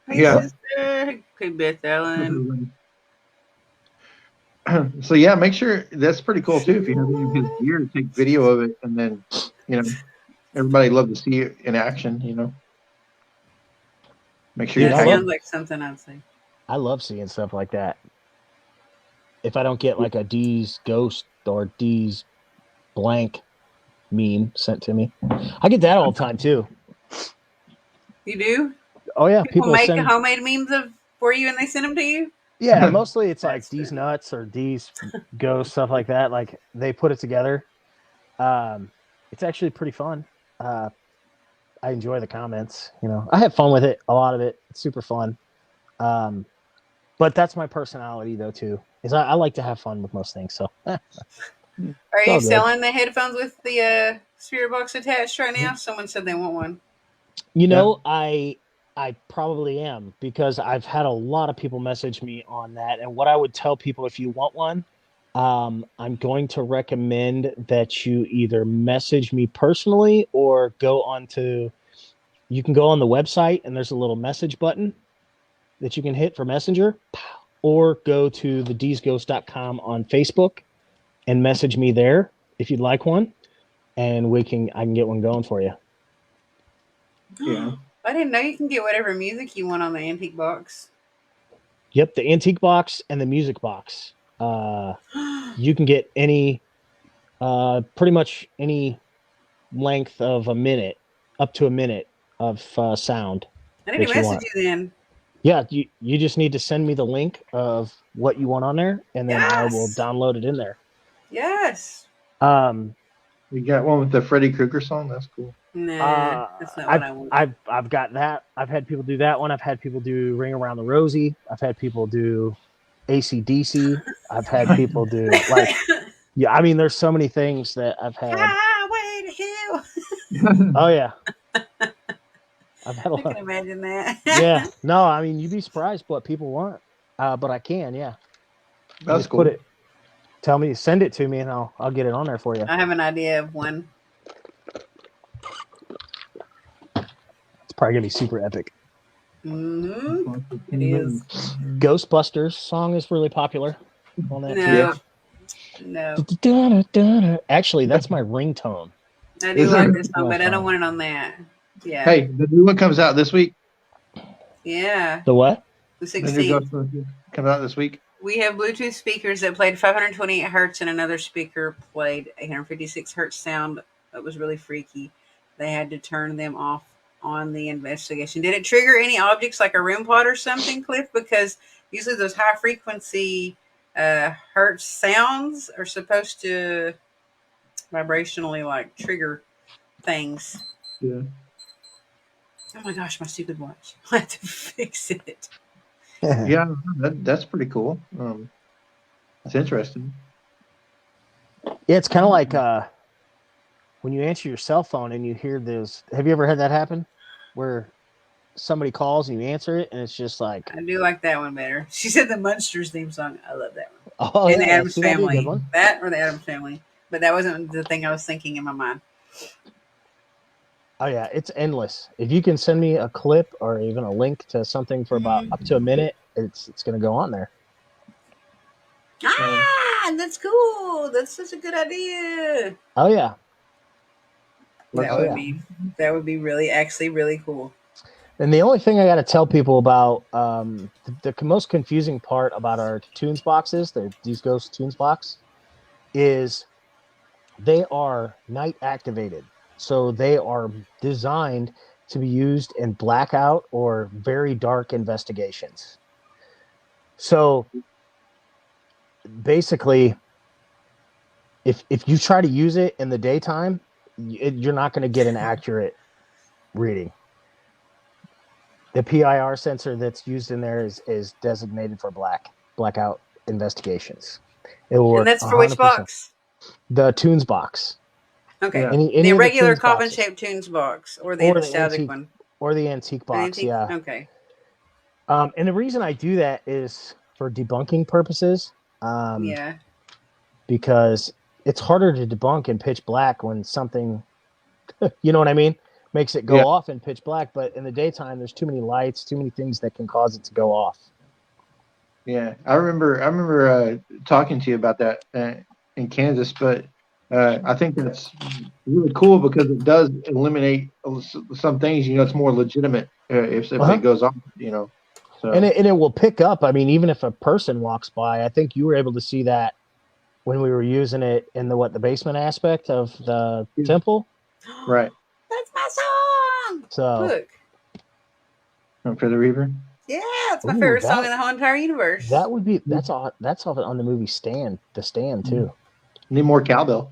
Hey, Yeah. sister. Hey, Beth Ellen. So yeah, make sure that's pretty cool too. If you have any of his gear, take video of it, and then everybody love to see it in action. Make sure Dude, you That I tag. love sounds like something I'd say. I love seeing stuff like that. If I don't get like a D's ghost or D's blank meme sent to me, I get that all the time too. You do? Oh yeah, People people make send. homemade memes for you and they send them to you? Yeah, mostly it's like That's D's funny. nuts or D's ghost stuff like that. Like they put it together. It's actually pretty fun. I enjoy the comments. I have fun with it. A lot of it. It's super fun. But that's my personality though too. Is I like to have fun with most things. So Are it's you all good. selling the headphones with the spirit box attached right now? Someone said they want one. I probably am because I've had a lot of people message me on that. And what I would tell people if you want one, I'm going to recommend that you either message me personally or you can go on the website and there's a little message button that you can hit for Messenger, or go to the dsghost.com on Facebook and message me there if you'd like one, and I can get one going for you. Yeah. I didn't know you can get whatever music you want on the antique box. Yep, the antique box and the music box. You can get pretty much any length of a minute, up to a minute of sound I need that to you message want. you then. Yeah, you just need to send me the link of what you want on there, and then I will Yes. download it in there. Yes. You got one with the Freddy Krueger song. That's cool. Nah, that's not what I want. I've got that. I've had people do that one. I've had people do Ring Around the Rosie. I've had people do AC/DC. I've had people do yeah. I mean, there's so many things that I've had. Highway to hell. Oh yeah, I've had a I can lot. imagine that. Yeah, no, I mean, you'd be surprised what people want. But I can, yeah. That's Just cool. send it to me, and I'll get it on there for you. I have an idea of one. It's probably gonna be super epic. Mm-hmm. It is. Ghostbusters song is really popular on that No. too. No. Actually, that's my ringtone. I do Is like it? this song, but I don't want it on that. Yeah. Hey, the new one comes out this week. Yeah. The what? The The new 16th. Ghostbusters comes out this week. We have Bluetooth speakers that played 528 hertz, and another speaker played 856 hertz sound. That was really freaky. They had to turn them off on the investigation. Did it trigger any objects like a room pot or something, Cliff? Because usually those high frequency hertz sounds are supposed to vibrationally like trigger things. Yeah. Oh my gosh, my stupid watch. I have to fix it. Yeah, that's pretty cool. That's interesting. Yeah, it's kind of like when you answer your cell phone and you hear those. Have you ever had that happen? Where somebody calls and you answer it and it's just like, I do like that one better. She said the Munsters theme song. I love that one. Oh And the yeah, Addams see, that'd be a good Family. one. That or the Addams Family. But that wasn't the thing I was thinking in my mind. Oh yeah, it's endless. If you can send me a clip or even a link to something for about up to a minute, it's going to go on there. That's cool. That's such a good idea. Oh yeah. That would be really cool. And the only thing I got to tell people about the most confusing part about our tunes boxes, these Ghost tunes box, is they are night activated. So they are designed to be used in blackout or very dark investigations. So basically, if you try to use it in the daytime, you're not going to get an accurate reading. The PIR sensor that's used in there is designated for blackout investigations. It will And work that's for which 100%. box? The tunes box. Okay. Yeah. Any The of the regular tunes coffin boxes. shaped tunes box or the Or the nostalgic antique one. Or the antique box, Antique? yeah. Okay. And the reason I do that is for debunking purposes. Yeah. Because it's harder to debunk in pitch black when something, you know what I mean, makes it go Yeah. off in pitch black. But in the daytime, there's too many lights, too many things that can cause it to go off. Yeah, I remember talking to you about that in Kansas, but I think that's really cool because it does eliminate some things. You know, it's more legitimate if it goes off. You know, so And it will pick up. I mean, even if a person walks by, I think you were able to see that when we were using it in the basement aspect of the temple. Right. That's my song. So look. For the Reaver. Yeah, it's my favorite song in the whole entire universe. That would be that's all on the movie Stand, The Stand too. Need more cowbell.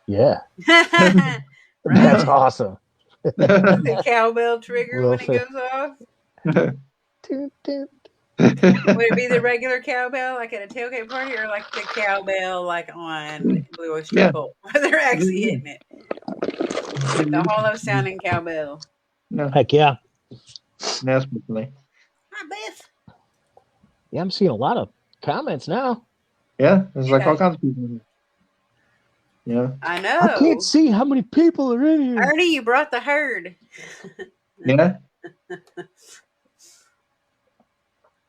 Yeah. Right. That's awesome. The cowbell trigger when it goes off. Would it be the regular cowbell like at a tailgate party or like the cowbell like on Blue Oyster Cult where they're actually hitting it? The hollow sounding cowbell. No. Heck yeah. That's funny. Hi, Beth. Yeah, I'm seeing a lot of comments now. Yeah, there's like all kinds of people in here. Yeah. I know. I can't see how many people are in here. Ernie, you brought the herd. Yeah.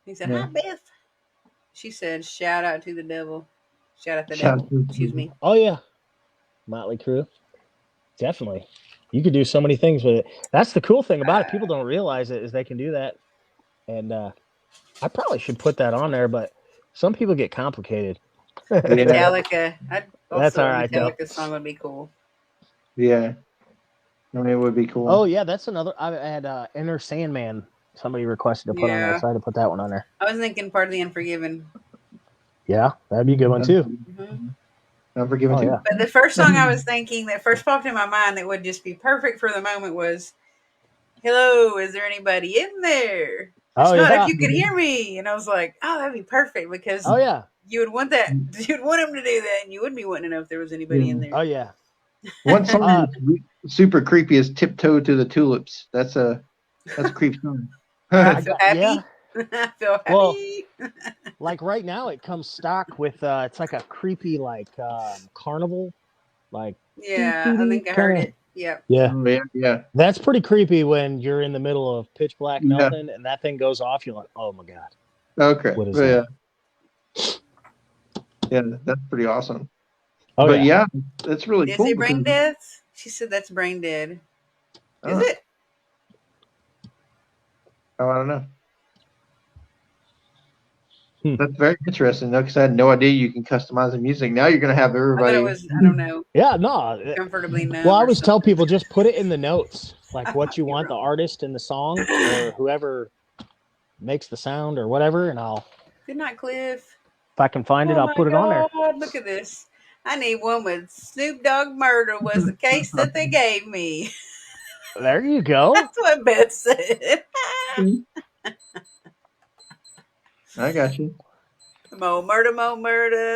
He said, hi, Beth. She said, shout out to the devil. Shout out the devil. Excuse me. Oh, yeah. Motley Crue. Definitely. You could do so many things with it. That's the cool thing about it. People don't realize it is they can do that. And I probably should put that on there, but some people get complicated. Metallica. That's all right. Metallica song would be cool. Yeah. I mean, it would be cool. Oh, yeah. That's another. I had Inner Sandman. Somebody requested to put on there, so I had to put that one on there. I was thinking part of the Unforgiven. Yeah, that'd be a good one, too. Mm-hmm. Unforgiven, too. Yeah. But the first song I was thinking that first popped in my mind that would just be perfect for the moment was, hello, is there anybody in there? It's not if you could hear me. And I was like, oh, that'd be perfect because you would want that. You'd want him to do that, and you would be wanting to know if there was anybody in there. Oh, yeah. One song that's super creepy is Tiptoe to the Tulips. That's a creepy song. I feel happy. Yeah. I feel happy. Well, like right now, it comes stock with it's like a creepy like carnival, like I think I heard it. Yep. Yeah. That's pretty creepy when you're in the middle of pitch black nothing and that thing goes off. You're like, oh my god. Okay. What is that? Yeah, that's pretty awesome. Oh, but yeah, that's really cool. Is it brain dead? She said that's brain dead. Is it? Oh, I don't know. That's very interesting, though, because I had no idea you can customize the music. Now you're going to have everybody. I don't know. Yeah, no. Comfortably numb. Well, I always tell people just put it in the notes, like what you want the artist in the song or whoever makes the sound or whatever, and I'll. Good night, Cliff. If I can find it, I'll put it on there. Look at this. I need one with Snoop Dogg murder was the case that they gave me. There you go. That's what Beth said. I got you. Mo murder,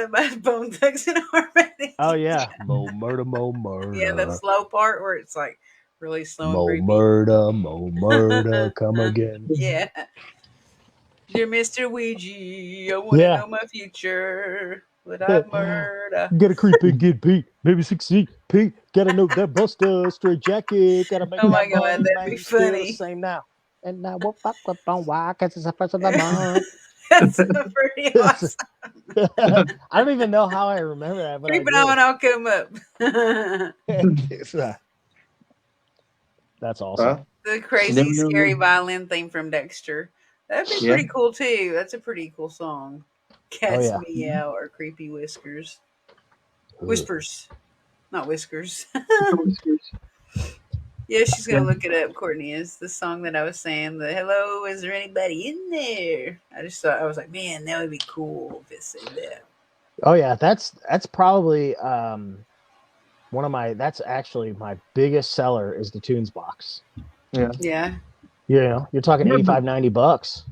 by Bone Thugs and Harmony. Oh yeah, mo murder. Yeah, that slow part where it's like really slow and creepy. Mo murder, come again. Yeah. Dear Mr. Ouija, I want to Yeah. know my future. Would I murder? Gotta creep and get Pete. Maybe succeed. Pete, gotta know that Buster straight jacket. Gotta make Oh my that God, money, that'd be man. Still the funny. same now. And now what fuck up on why? Cause it's the first of the month. That's pretty awesome. I don't even know how I remember that, but I Creeping do. on, I'll come up. That's awesome. Well, The you crazy, never know. scary violin theme from Dexter. That'd be Yeah. pretty cool too. That's a pretty cool song. Oh Cats yeah. meow or creepy whiskers. Whispers, not whiskers. Yeah, she's Yeah. gonna look it up. Courtney is the song that I was saying. The hello, is there anybody in there? I just thought I was like, man, that would be cool if it said that. Oh yeah. That's probably one of my. That's actually my biggest seller is the Tunes box. Yeah. Yeah. You know, you're talking Yeah, but 85, $90.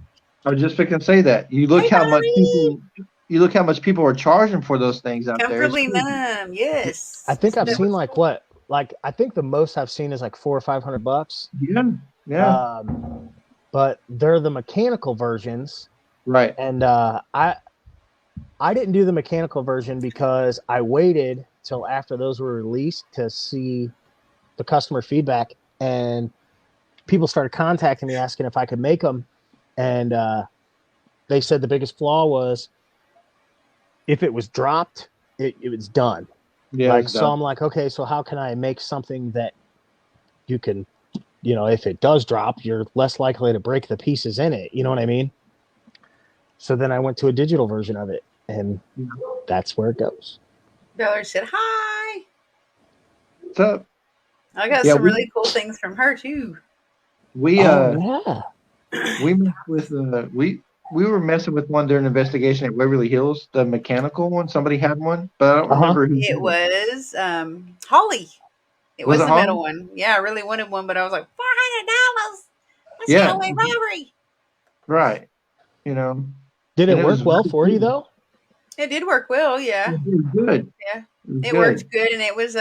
I was just gonna say that. Hey, Valerie. You look how much people are charging for those things out there. It's Comfortably crazy. numb. I Yes. think I've That seen was like cool. what? Like I think the most I've seen is like $400 or $500. Yeah. Yeah. Um, but they're the mechanical versions, Right. and I didn't do the mechanical version because I waited till after those were released to see the customer feedback, and people started contacting me asking if I could make them, and they said the biggest flaw was if it was dropped, it was done. Yeah, Like it's so, done. I'm like, okay, so how can I make something that you can, if it does drop, you're less likely to break the pieces in it. You know what I mean? So then I went to a digital version of it, and that's where it goes. Valerie said hi. What's up? I got Yeah, some really cool things from her too. we Oh uh yeah. we messed with we were messing with one during an investigation at Waverly Hills, the mechanical one. Somebody had one, but I don't Uh huh. remember who It did it. was Holly. It Was was it the metal Holly? one. Yeah, I really wanted one, but I was like, $400. That's Yeah, highway robbery. right. You know, Did and it it was work well very for you cool. though? It did work well, It yeah. was good. Yeah. It was It worked good. good and it was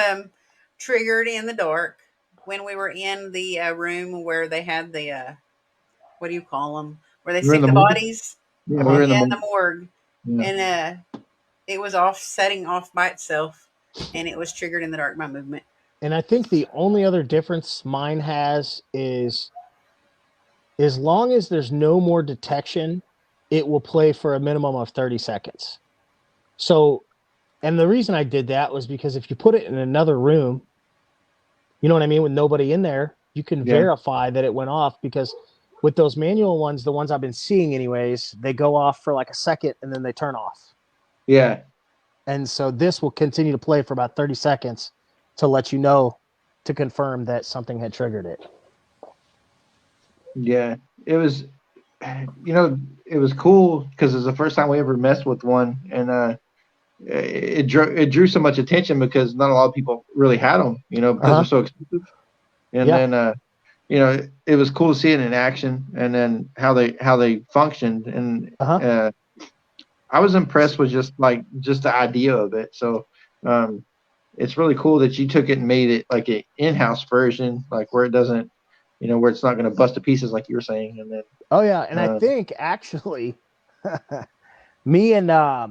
triggered in the dark when we were in the room where they had the what do you call them? Where they We were in stick the the morgue. bodies. Yeah, Uh we huh. were in the Yeah, in morgue. the morgue. Yeah. And it was off setting off by itself and it was triggered in the dark by movement. And I think the only other difference mine has is as long as there's no more detection, it will play for a minimum of 30 seconds. So, and the reason I did that was because if you put it in another room, you know what I mean, with nobody in there, you can Yeah. verify that it went off because with those manual ones, the ones I've been seeing anyways, they go off for like a second and then they turn off. Yeah. And so this will continue to play for about 30 seconds to let you know to confirm that something had triggered it. Yeah. It was, it was cool because it was the first time we ever messed with one, and it drew so much attention because not a lot of people really had them, because they're Uh-huh. so expensive. And Yeah. then it was cool to see it in action, and then how they functioned, and Uh-huh. I was impressed with just the idea of it. So um, it's really cool that you took it and made it like an in-house version, like where it doesn't, where it's not going to bust to pieces like you were saying, and then Oh yeah. And I uh, think actually me and uh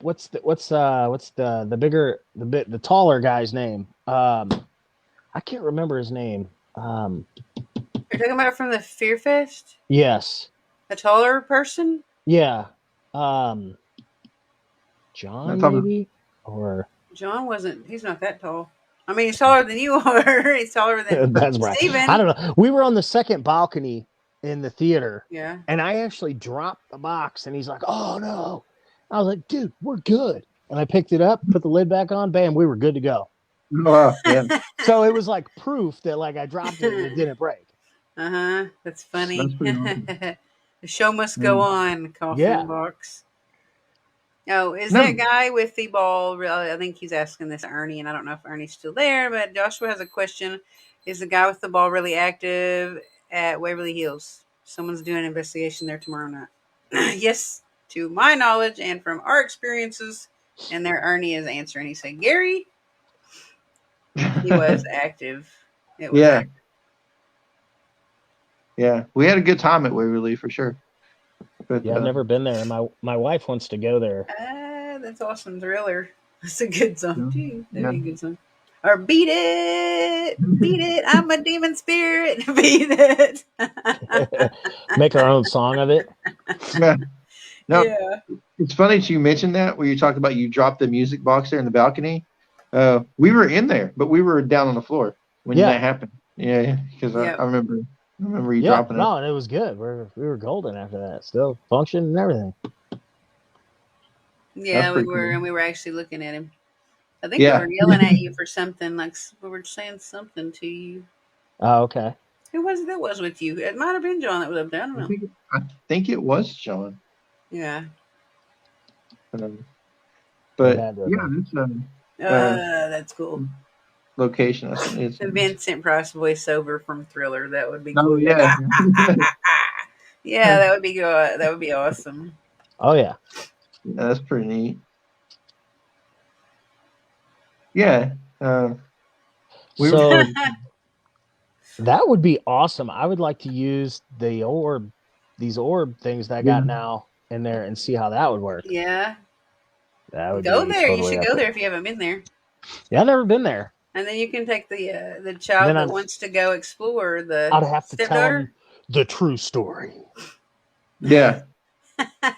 what's the bigger the taller guy's name? I can't remember his name. You're talking about from the Fear Fest? Yes. A taller person? Yeah. I'm John talking. maybe or John wasn't, he's not that tall. I mean, he's taller than you are. He's taller than that's right. I Steven. don't know. We were on the second balcony in the theater, Yeah. and I actually dropped the box, and he's like, "Oh no!" I was like, "Dude, we're good." And I picked it up, put the lid back on, bam, we were good to go. Yeah, So it was like proof that like I dropped it and it didn't break. Uh-huh. That's that's funny. pretty awesome. The show must Yeah. go on, Yeah. coffin box. Oh, is that No, guy with the ball? I think he's asking this to Ernie, and I don't know if Ernie's still there, but Joshua has a question. Is the guy with the ball really active at Waverly Hills? Someone's doing an investigation there tomorrow night. Yes, to my knowledge and from our experiences. And there Ernie is answering. He said, Gary, he was active. It was yeah, active. Yeah, we had a good time at Waverly for sure. But Yeah, I've never been there. My wife wants to go there. That's awesome. Thriller. That's a good song too. That'd yeah. be a good song. Or beat it. I'm a demon spirit. Beat it. Make our own song of it. yeah. No, Yeah. it's funny that you mentioned that where you talked about you dropped the music box there in the balcony. We were in there, but we were down on the floor when that happened. Yeah, because I Yep. remember you Yeah, dropping it. no, and it was good. We were golden after that. Still functioning and everything. Yeah, That's we pretty were, cool. and we were actually looking at him. I think we Yeah. were yelling at you for something, like we were saying something to you. Oh, okay. Who was it that was with you? It might have been John that was up there. I don't know. I think it was John. Yeah. It But had to have yeah, been. that's That's cool. location. It's The Vincent Price voiceover from Thriller. That would be oh cool. yeah. Yeah, that would be good. That would be awesome. Oh yeah. That's pretty neat. Yeah. We were So that would be awesome. I would like to use these orb things that I got now in there and see how that would work. Yeah. That would Go be there. You totally should go epic. there if you haven't been there. Yeah, I've never been there. And then you can take the child Then that wants to go explore the I'd have to tell stepdaughter. them the true story. yeah. Let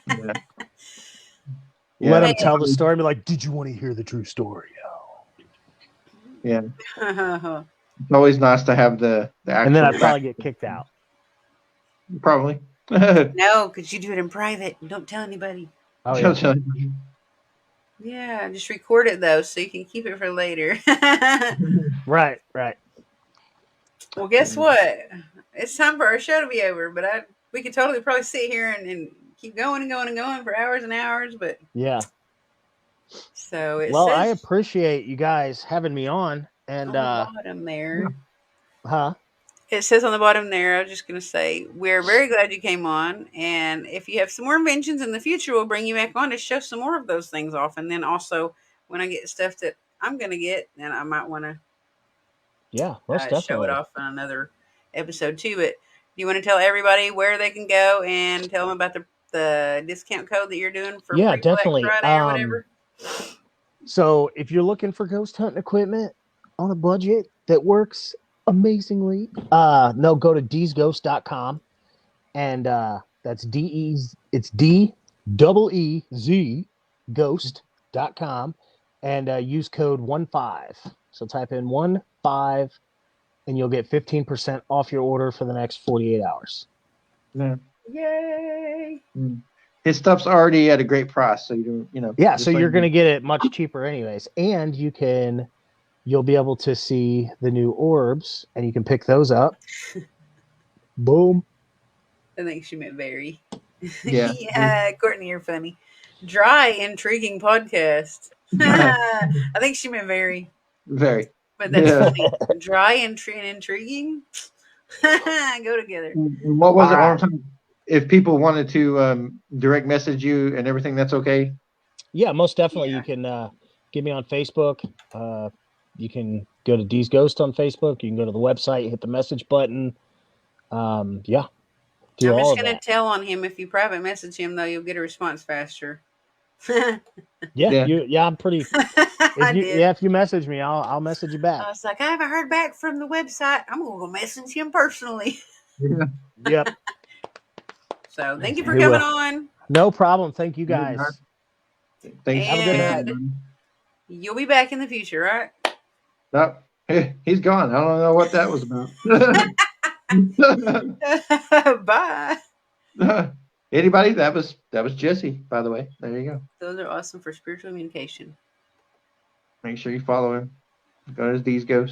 them Hey. tell the story and be like, did you want to hear the true story? Yeah. It's always nice to have the actual And then I'd probably get kicked out. Probably. No, because you do it in private. Don't tell anybody. Oh, yeah. Yeah, just record it though, so you can keep it for later. Right. Well, guess what? It's time for our show to be over. But we could totally probably sit here and keep going and going and going for hours and hours. But Yeah. so it Well, says I appreciate you guys having me on. And on the bottom there. huh? It says on the bottom there, I was just going to say, we're very glad you came on. And if you have some more inventions in the future, we'll bring you back on to show some more of those things off. And then also, when I get stuff that I'm going to get, then I might want to Most show it definitely. off on another episode too. But do you want to tell everybody where they can go and tell them about the discount code that you're doing for definitely. Black Friday or whatever? So if you're looking for ghost hunting equipment on a budget that works amazingly, no, go to deesghost.com, and that's it's DEEZ ghost.com, and use code 15. So type in 15 and you'll get 15% off your order for the next 48 hours. Yeah. Yay! His stuff's already at a great price, so Yeah, so you're going to get it much cheaper anyways, and you'll be able to see the new orbs, and you can pick those up. Boom. I think she meant very. Yeah. Yeah, Courtney, you're funny. Dry, intriguing podcast. I think she meant very. Very. But that's funny. Dry and intriguing go together. What was it one more time? If people wanted to direct message you and everything, that's okay? Yeah, most definitely. Yeah. You can get me on Facebook. You can go to D's Ghost on Facebook. You can go to the website, hit the message button. Do I'm all just of going to that. tell on him. If you private message him, though, you'll get a response faster. I'm pretty. If you message me, I'll message you back. I was like, I haven't heard back from the website. I'm going to go message him personally. Yeah. Yep. So thank you for coming on. No problem. Thank you guys. Thanks. Have a good night. You'll be back in the future, right? No, he's gone. I don't know what that was about. Bye. Anybody? That was Jesse, by the way. There you go. Those are awesome for spiritual communication. Make sure you follow him. Go to D's Ghost.